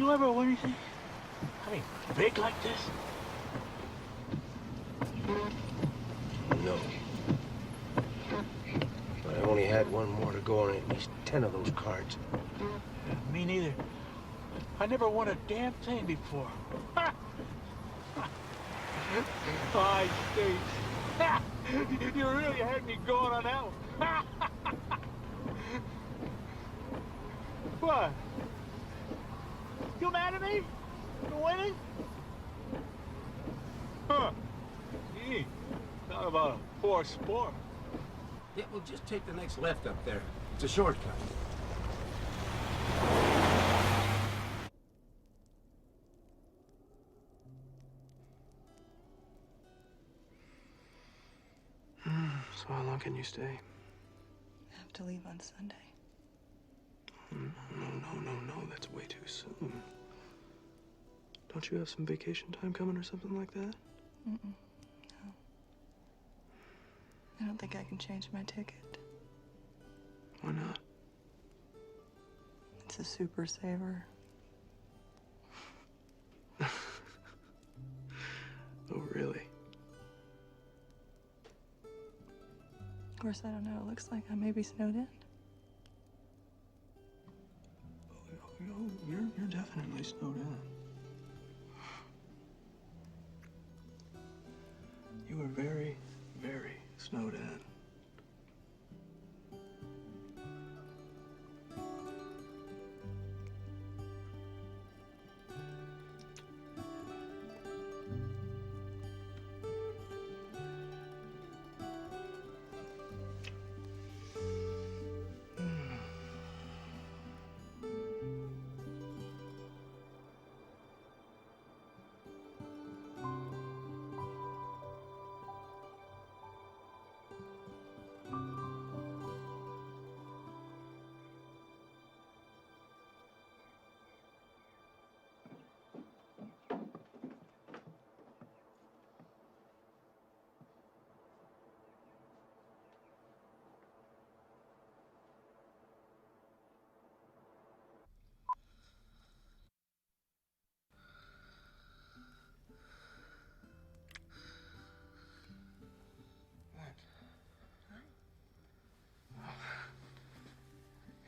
you ever win anything? I mean, big like this? No. But I only had one more to go on at least 10 of those cards. Me neither. I never won a damn thing before. I think. You really had me going on that one. What? You mad at me? For winning? Huh. Gee, not about a poor sport. Yeah, well, just take the next left up there. It's a shortcut. So how long can you stay? I have to leave on Sunday. No, that's way too soon. Don't you have some vacation time coming or something like that? No. I don't think I can change my ticket. Why not? It's a super saver. Oh, really? Of course, I don't know. It looks like I may be snowed in. Oh, you're definitely snowed in. You were very, very snowed in.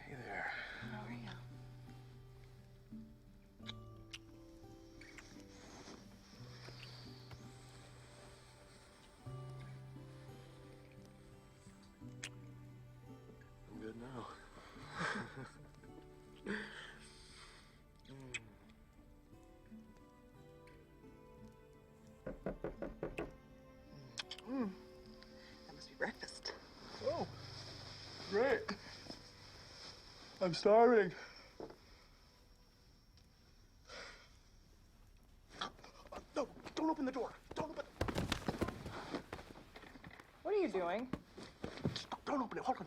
Hey there. How are you? I'm good now. That must be breakfast. Oh, great. I'm starving. No, don't open the door. Don't open. What are you doing? Don't open it. Hold on.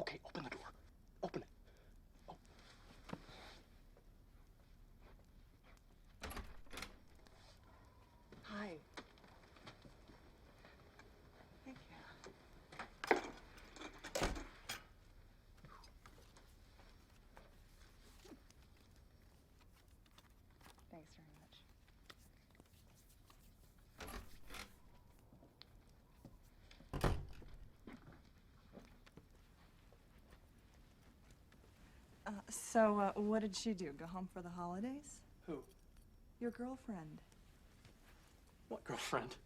Okay, open the door. Open it. Oh. Hi. Thank you. Thanks very much. So, what did she do? Go home for the holidays? Who? Your girlfriend. What girlfriend?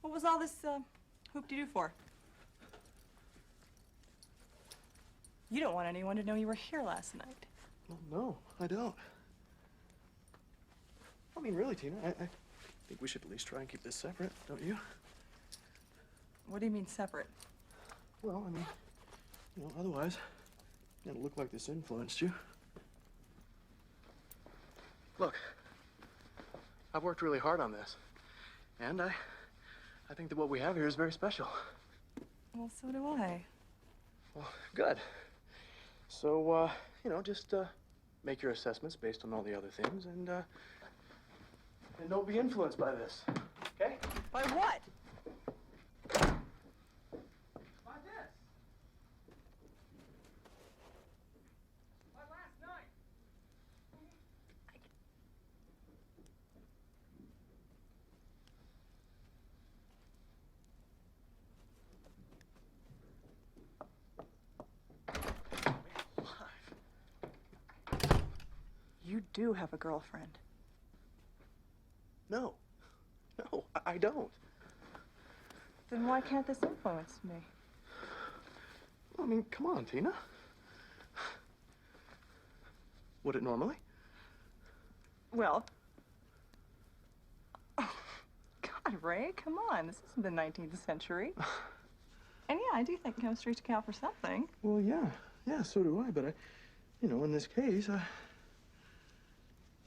What was all this, hoop-de-doo for? You don't want anyone to know you were here last night. Well, no, I don't. I mean, really, Tina, I think we should at least try and keep this separate, don't you? What do you mean separate? Well, I mean, otherwise, it'll look like this influenced you. Look, I've worked really hard on this, and I think that what we have here is very special. Well, so do I. Well, good. So, just make your assessments based on all the other things, and don't be influenced by this, okay? By what? By this. You do have a girlfriend. No. No, I don't. Then why can't this influence me? I mean, come on, Tina. Would it normally? Well... Oh, God, Ray, come on. This isn't the 19th century. And yeah, I do think chemistry should count for something. Well, yeah. Yeah, so do I. But in this case,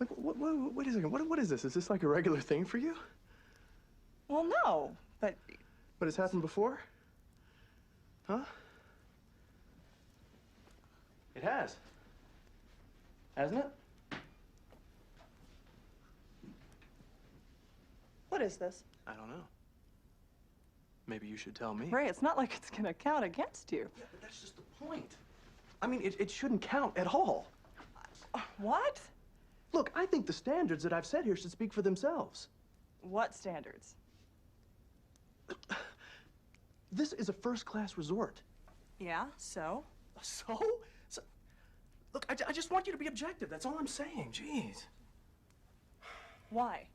like, wait a second. What is this? Is this like a regular thing for you? Well, no, but... But it's happened before? Huh? It has. Hasn't it? What is this? I don't know. Maybe you should tell me. Ray, it's not like it's gonna count against you. Yeah, but that's just the point. I mean, it shouldn't count at all. What? Look, I think the standards that I've set here should speak for themselves. What standards? This is a first-class resort. Yeah, so? So? Look, I just want you to be objective. That's all I'm saying. Jeez. Why?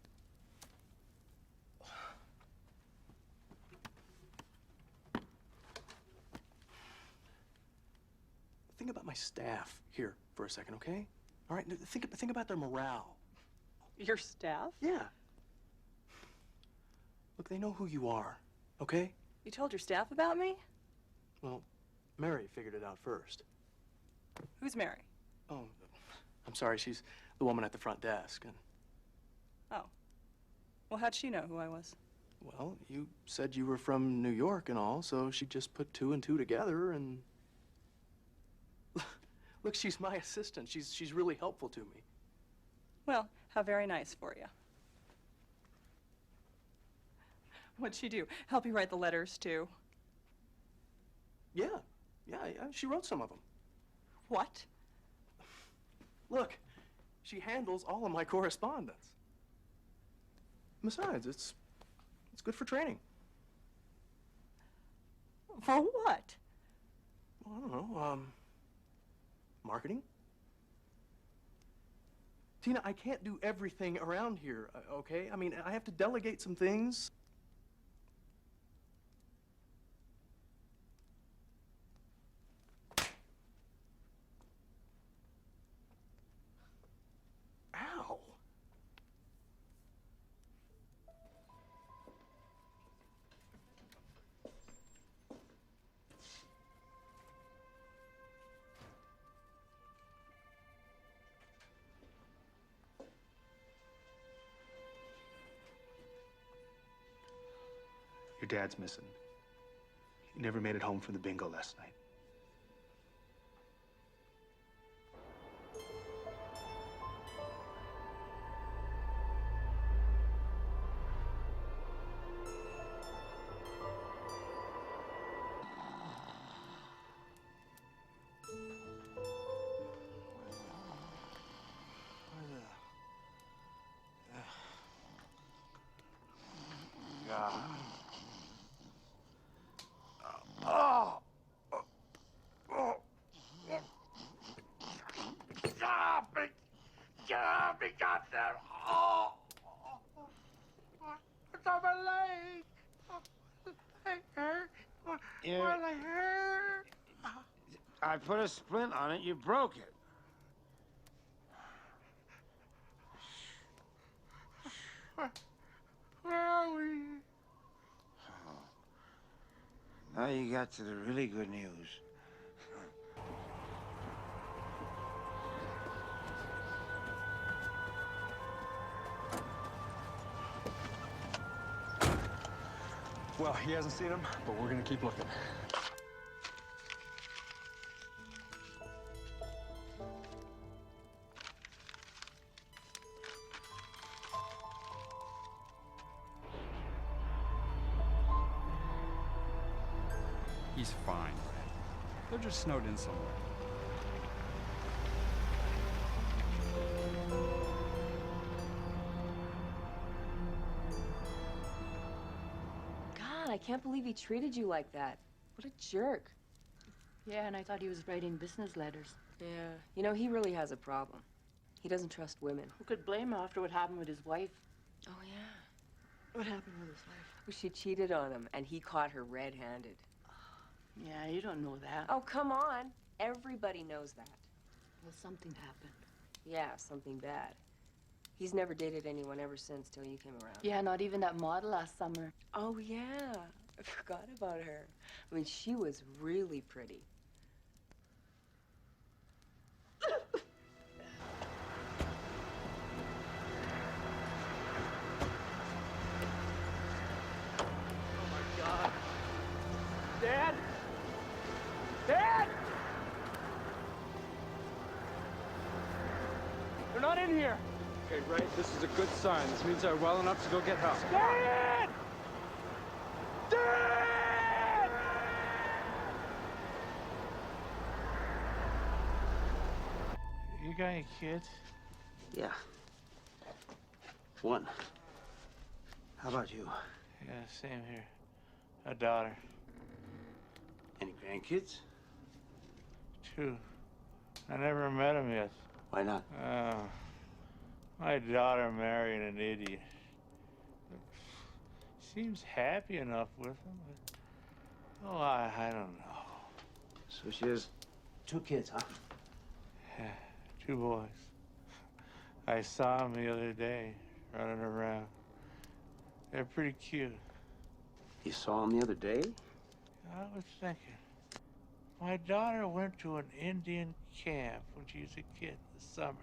Think about my staff here for a second, okay? All right, think about their morale. Your staff? Yeah. Look, they know who you are, okay? You told your staff about me? Well, Mary figured it out first. Who's Mary? Oh, I'm sorry, she's the woman at the front desk. And Oh. Well, how'd she know who I was? well, you said you were from New York and all, so she just put 2 and 2 together and... Look, she's my assistant. She's really helpful to me. Well, how very nice for you. What'd she do? Help you write the letters, too? Yeah, she wrote some of them. What? Look, she handles all of my correspondence. Besides, it's good for training. For what? Well, I don't know, marketing? Tina, I can't do everything around here, okay? I mean, I have to delegate some things. Ow. Your dad's missing. He never made it home from the bingo last night. I put a splint on it, you broke it. Where are we? Now you got to the really good news. Well, he hasn't seen him, but we're gonna keep looking. He's fine. They're just snowed in somewhere. God, I can't believe he treated you like that. What a jerk. Yeah, and I thought he was writing business letters. Yeah, you know, he really has a problem. He doesn't trust women. Who could blame him after what happened with his wife? Oh, yeah. What happened with his wife? Well, she cheated on him, and he caught her red-handed. Yeah, you don't know that. Oh, come on. Everybody knows that. Well, something happened. Yeah, something bad. He's never dated anyone ever since till you came around. Yeah, not even that model last summer. Oh, yeah. I forgot about her. I mean, she was really pretty. God. Dad? Dad? They're not in here. Okay, right. This is a good sign. This means they're well enough to go get help. Dad! Dad! You got any kids? Yeah. One. How about you? Yeah, same here. A daughter. Any grandkids? Two. I never met him yet. Why not? My daughter married an idiot. Seems happy enough with him, but I don't know. So she has two kids, huh? Yeah, two boys. I saw them the other day running around. They're pretty cute. You saw them the other day? I was thinking, my daughter went to an Indian camp when she was a kid in the summer.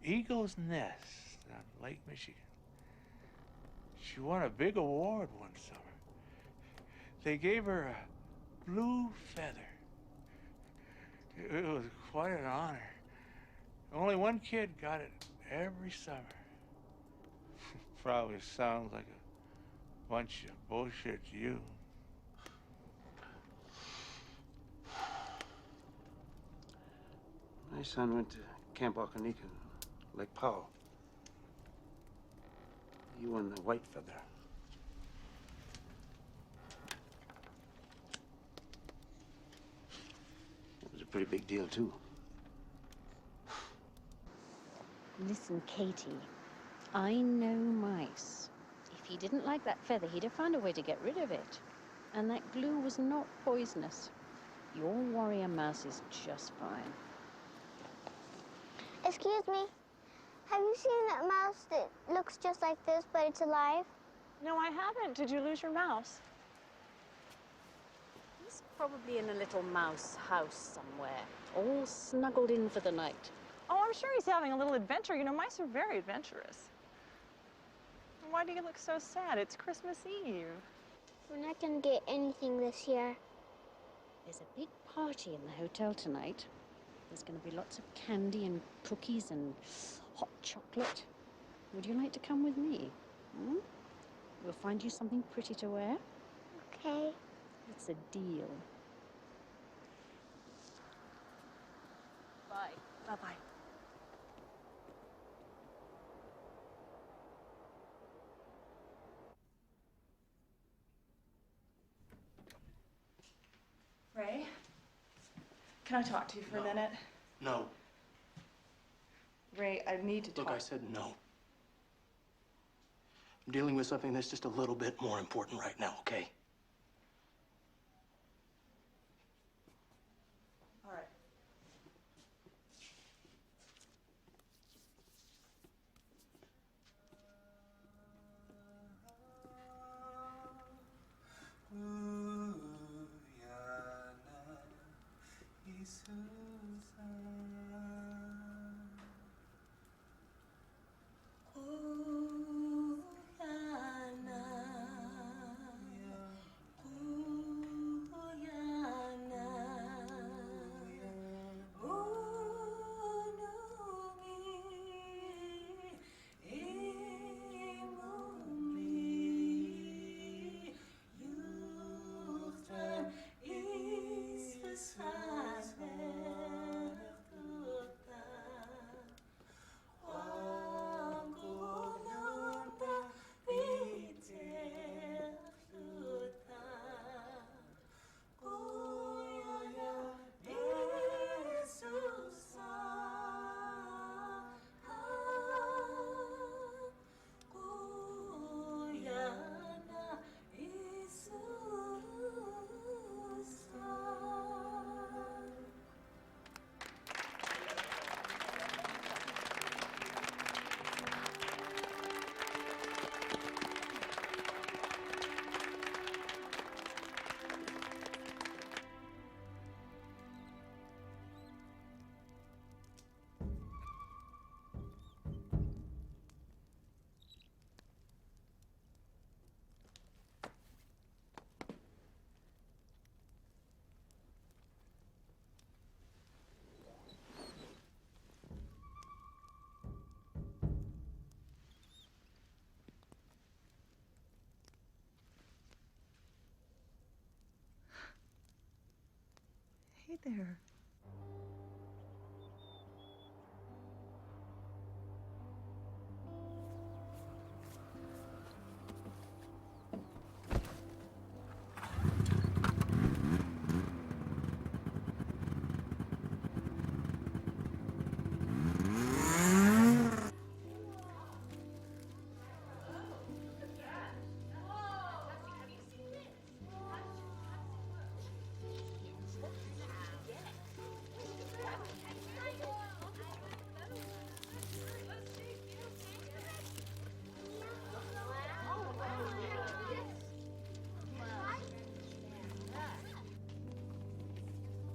Eagle's Nest on Lake Michigan. She won a big award one summer. They gave her a blue feather. It was quite an honor. Only one kid got it every summer. Probably sounds like a bunch of bullshit to you. My son went to Camp Alkanika, Lake Powell. He won the white feather. It was a pretty big deal, too. Listen, Katie, I know mice. If he didn't like that feather, he'd have found a way to get rid of it. And that glue was not poisonous. Your warrior mouse is just fine. Excuse me. Have you seen that mouse that looks just like this, but it's alive? No, I haven't. Did you lose your mouse? He's probably in a little mouse house somewhere, all snuggled in for the night. Oh, I'm sure he's having a little adventure. You know, mice are very adventurous. Why do you look so sad? It's Christmas Eve. We're not going to get anything this year. There's a big party in the hotel tonight. There's going to be lots of candy and cookies and hot chocolate. Would you like to come with me? Hmm? We'll find you something pretty to wear. Okay. It's a deal. Bye. Bye-bye. Ray, can I talk to you for a minute? No. Ray, I need to talk. Look, I said no. I'm dealing with something that's just a little bit more important right now, okay? All right. there.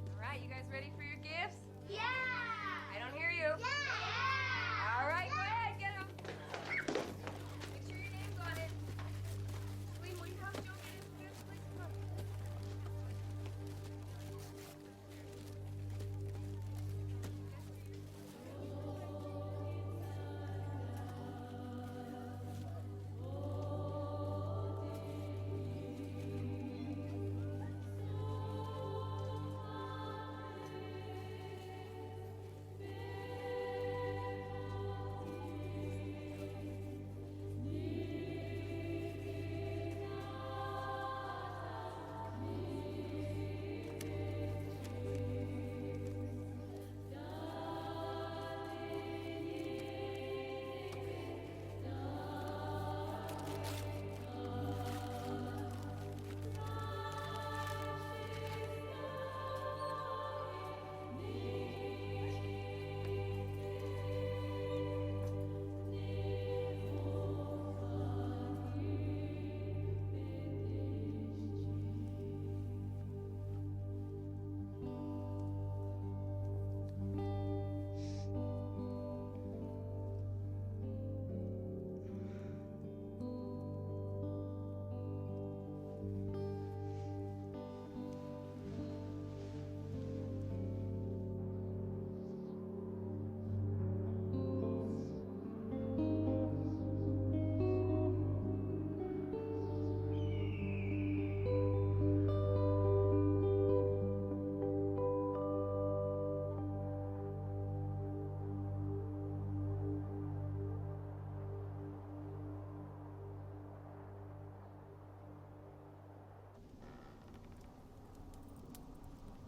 All right, you guys ready for your gifts? Yeah! I don't hear you. Yeah! All right, go ahead, get them. Make sure your name's on it. Celine, will you help Joe get his gifts, please? Come on.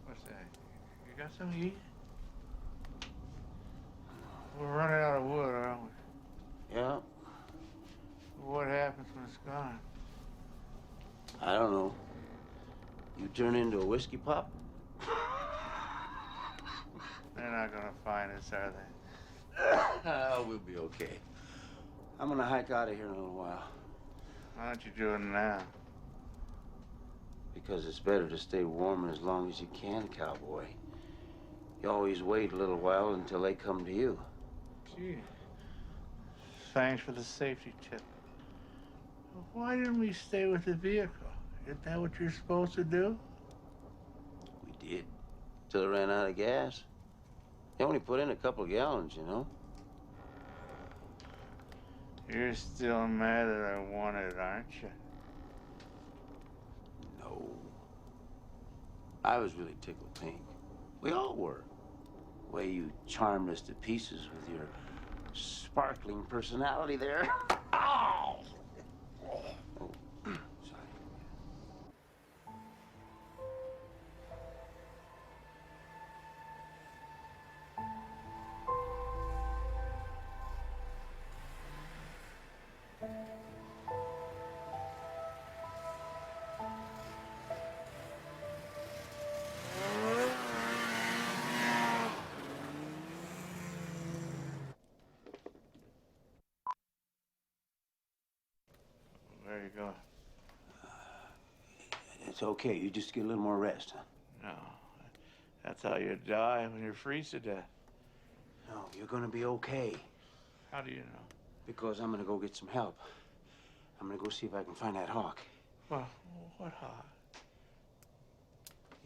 What's that? You got something to eat? We're running out of wood, aren't we? Yeah, What happens when it's gone? I don't know. You turn into a whiskey pop? They're not gonna find us, are they? We'll be okay. I'm gonna hike out of here in a little while. Why don't you do it now? Because it's better to stay warm as long as you can, cowboy. You always wait a little while until they come to you. Gee. Thanks for the safety tip. Why didn't we stay with the vehicle? Isn't that what you're supposed to do? We did. Till it ran out of gas. You only put in a couple of gallons, you know. You're still mad that I won it, aren't you? No. I was really tickled pink. We all were. The way you charmed us to pieces with your sparkling personality there. Ow! Oh, sorry. Where are you going? It's okay. You just get a little more rest, huh? No. That's how you die when you freeze to death. No, you're gonna be okay. How do you know? Because I'm gonna go get some help. I'm gonna go see if I can find that hawk. Well, what hawk?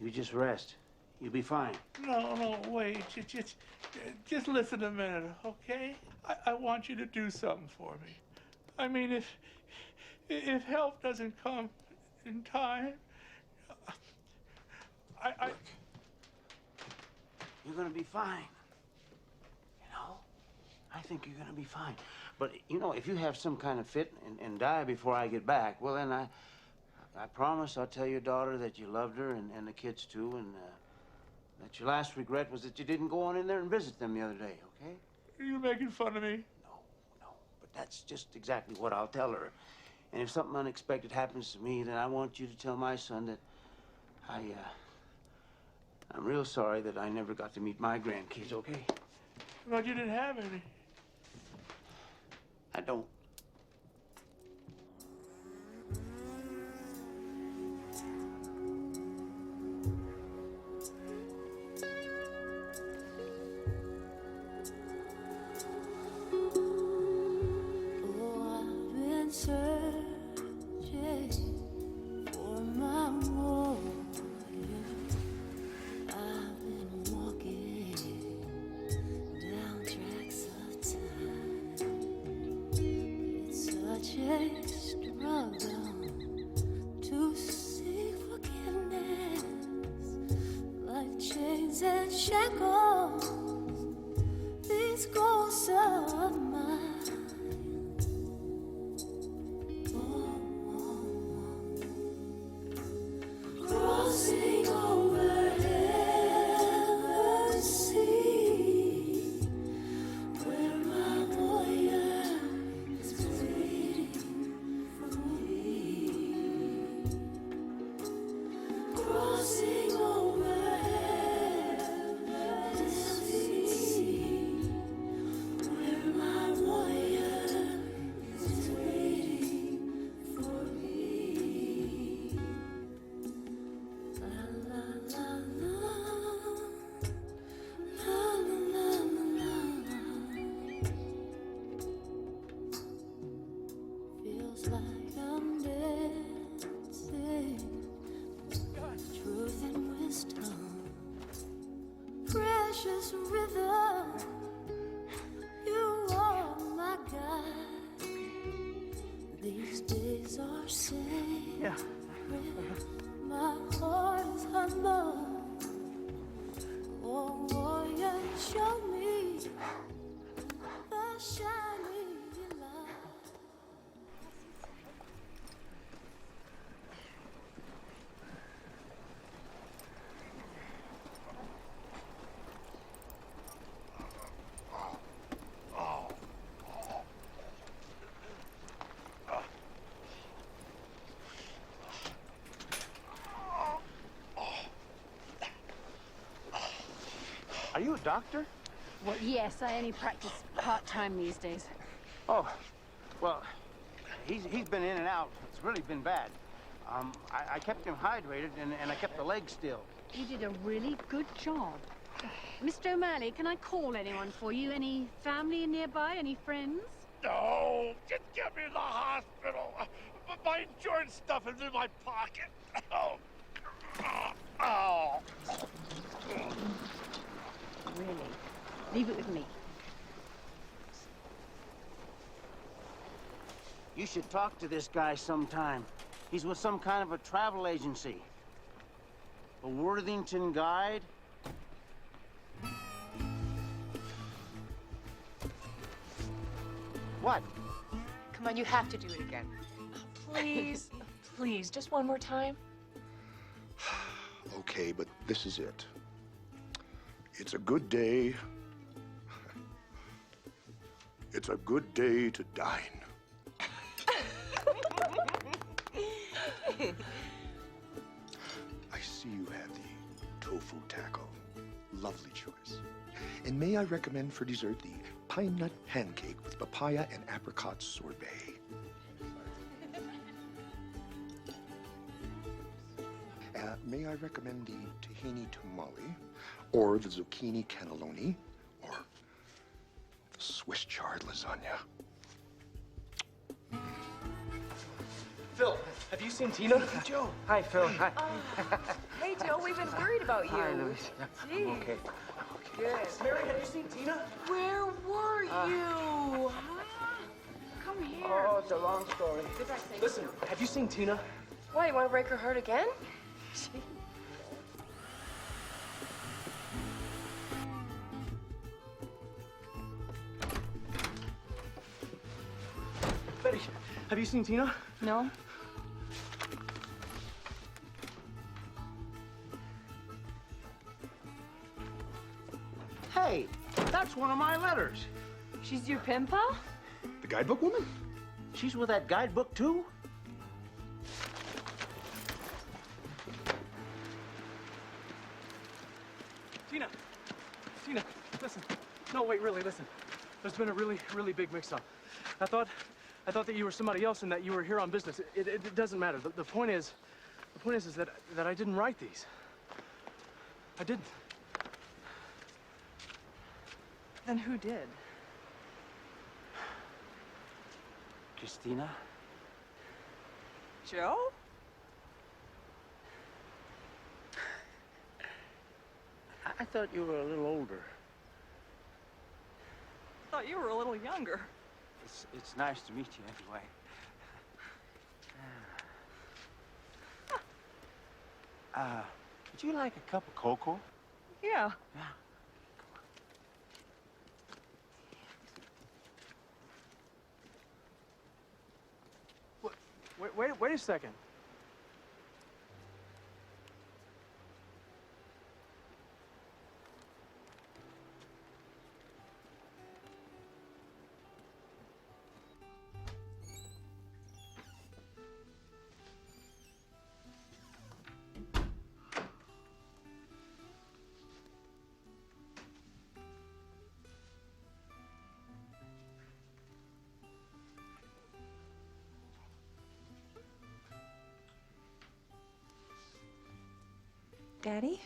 You just rest. You'll be fine. No, wait. Just listen a minute, okay? I want you to do something for me. I mean, if help doesn't come in time, you're gonna be fine. You know? I think you're gonna be fine. But, you know, if you have some kind of fit and die before I get back, well, then I promise I'll tell your daughter that you loved her and the kids, too, and that your last regret was that you didn't go on in there and visit them the other day, okay? Are you making fun of me? No, but that's just exactly what I'll tell her. And if something unexpected happens to me, then I want you to tell my son that I'm real sorry that I never got to meet my grandkids, okay? But you didn't have any. I don't. Shackles, these ghosts of mine. Crossing over heaven's sea, where my warrior is waiting for me. Crossing over feels like I'm dancing. Truth and wisdom, precious rhythm. You are my guide. These days are sacred. My heart is humble. Oh, warrior, show me the shining light. Are you a doctor? Well, yes, I only practice part-time these days. Oh, well, he's been in and out. It's really been bad. I kept him hydrated and I kept the leg still. You did a really good job. Mr. O'Malley, can I call anyone for you? Any family nearby? Any friends? No, just get me to the hospital. My insurance stuff is in my pocket. Oh. Oh. Really? Leave it with me. You should talk to this guy sometime. He's with some kind of a travel agency. A Worthington guide? What? Come on, you have to do it again. Please, please, just one more time. Okay, but this is it. It's a good day. It's a good day to dine. I see you had the tofu taco. Lovely choice. And may I recommend for dessert the pine nut pancake with papaya and apricot sorbet. May I recommend the tahini tamale, or the zucchini cannelloni, or the Swiss chard lasagna? Phil, have you seen Tina? Joe. Hi, Phil. Hi. Hey, Joe, we've been worried about you. Hi, Louise. Gee. Okay. Good. Mary, have you seen Tina? Where were you? Huh? Come here. Oh, it's a long story. Listen, have you seen Tina? Why, you want to break her heart again? Have you seen Tina? No? Hey, that's one of my letters. She's your pen pal? The guidebook woman? She's with that guidebook, too? Tina! Tina, listen. No, wait, really, listen. There's been a really, really big mix-up. I thought that you were somebody else and that you were here on business. It doesn't matter. The point is that I didn't write these. I didn't. Then who did? Christina? Joe? I thought you were a little older. I thought you were a little younger. It's nice to meet you anyway. Would you like a cup of cocoa? Yeah. Wait a second. Daddy?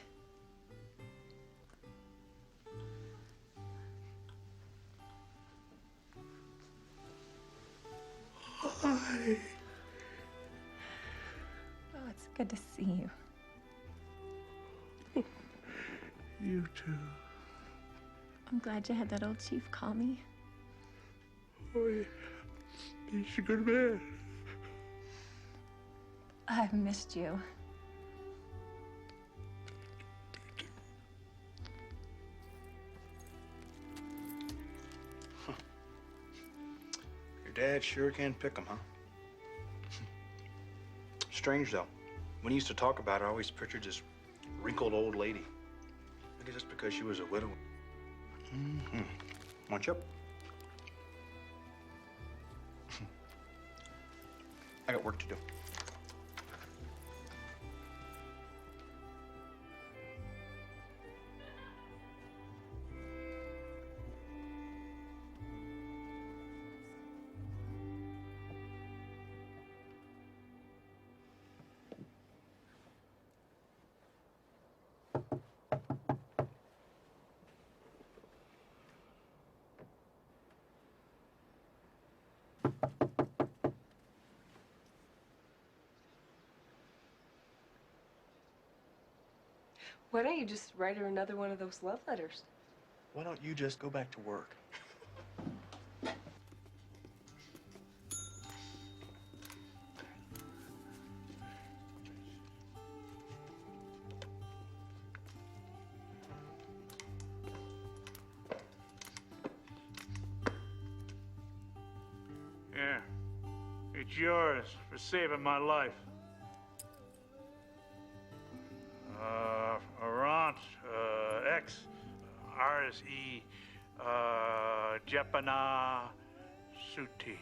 Hi. Oh, it's good to see you. You too. I'm glad you had that old chief call me. Oh, yeah. He's a good man. I've missed you. Your dad sure can pick 'em, huh? Strange, though. When he used to talk about it, I always pictured this wrinkled old lady. Maybe just because she was a widow. Mm-hmm. Want you up? I got work to do. Why don't you just write her another one of those love letters? Why don't you just go back to work? Yeah. It's yours for saving my life. Arant, X, RSE, Japana, Suti.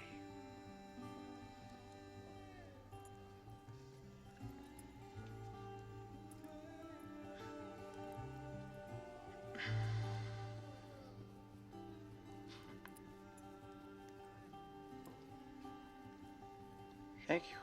Thank you.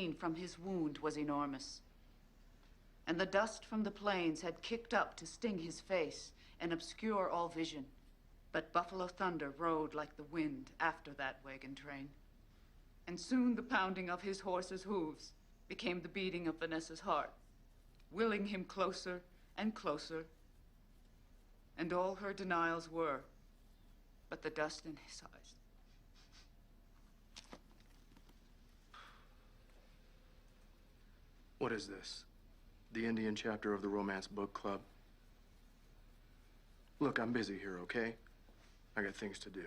pain from his wound was enormous. And the dust from the plains had kicked up to sting his face and obscure all vision. But Buffalo Thunder rode like the wind after that wagon train. And soon the pounding of his horse's hooves became the beating of Vanessa's heart, willing him closer and closer. And all her denials were but the dust in his eyes. What is this? The Indian chapter of the Romance Book Club? Look, I'm busy here, okay? I got things to do.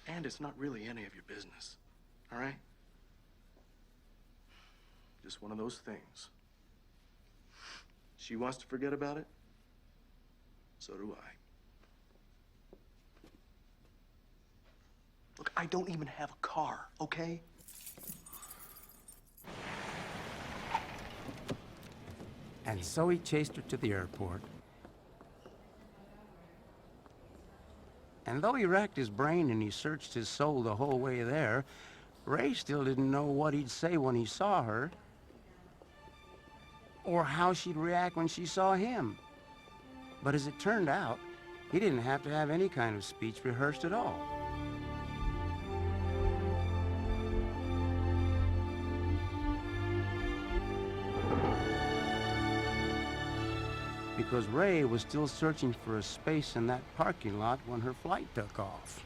And it's not really any of your business, all right? Just one of those things. She wants to forget about it, so do I. Look, I don't even have a car, okay? And so he chased her to the airport. And though he racked his brain and he searched his soul the whole way there, Ray still didn't know what he'd say when he saw her, or how she'd react when she saw him. But as it turned out, he didn't have to have any kind of speech rehearsed at all. Because Ray was still searching for a space in that parking lot when her flight took off.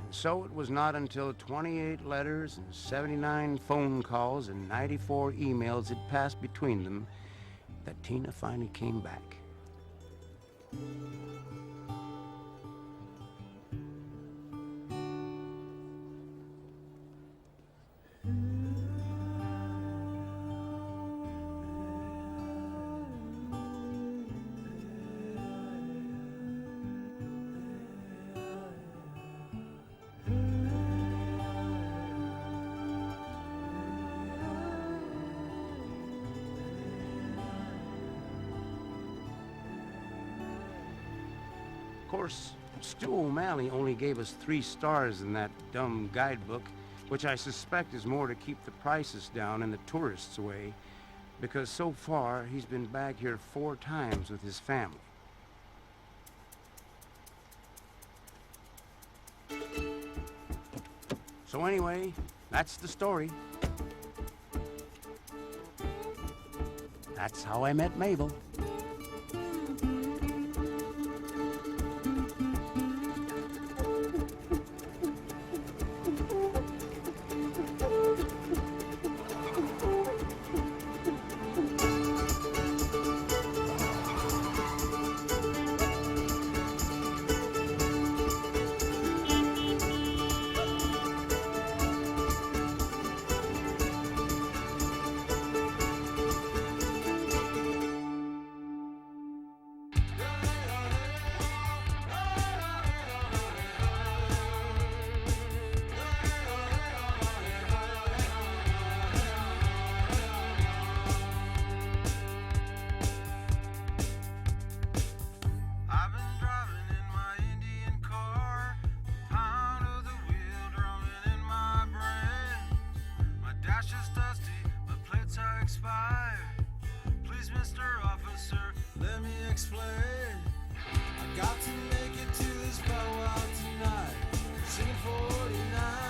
And so it was not until 28 letters and 79 phone calls and 94 emails had passed between them that Tina finally came back. Of course, Stu O'Malley only gave us 3 stars in that dumb guidebook, which I suspect is more to keep the prices down and the tourists away, because so far he's been back here 4 times with his family. So anyway, that's the story. That's how I met Mabel. Please, Mr. Officer, let me explain. I got to make it to this powwow tonight. Singing 49.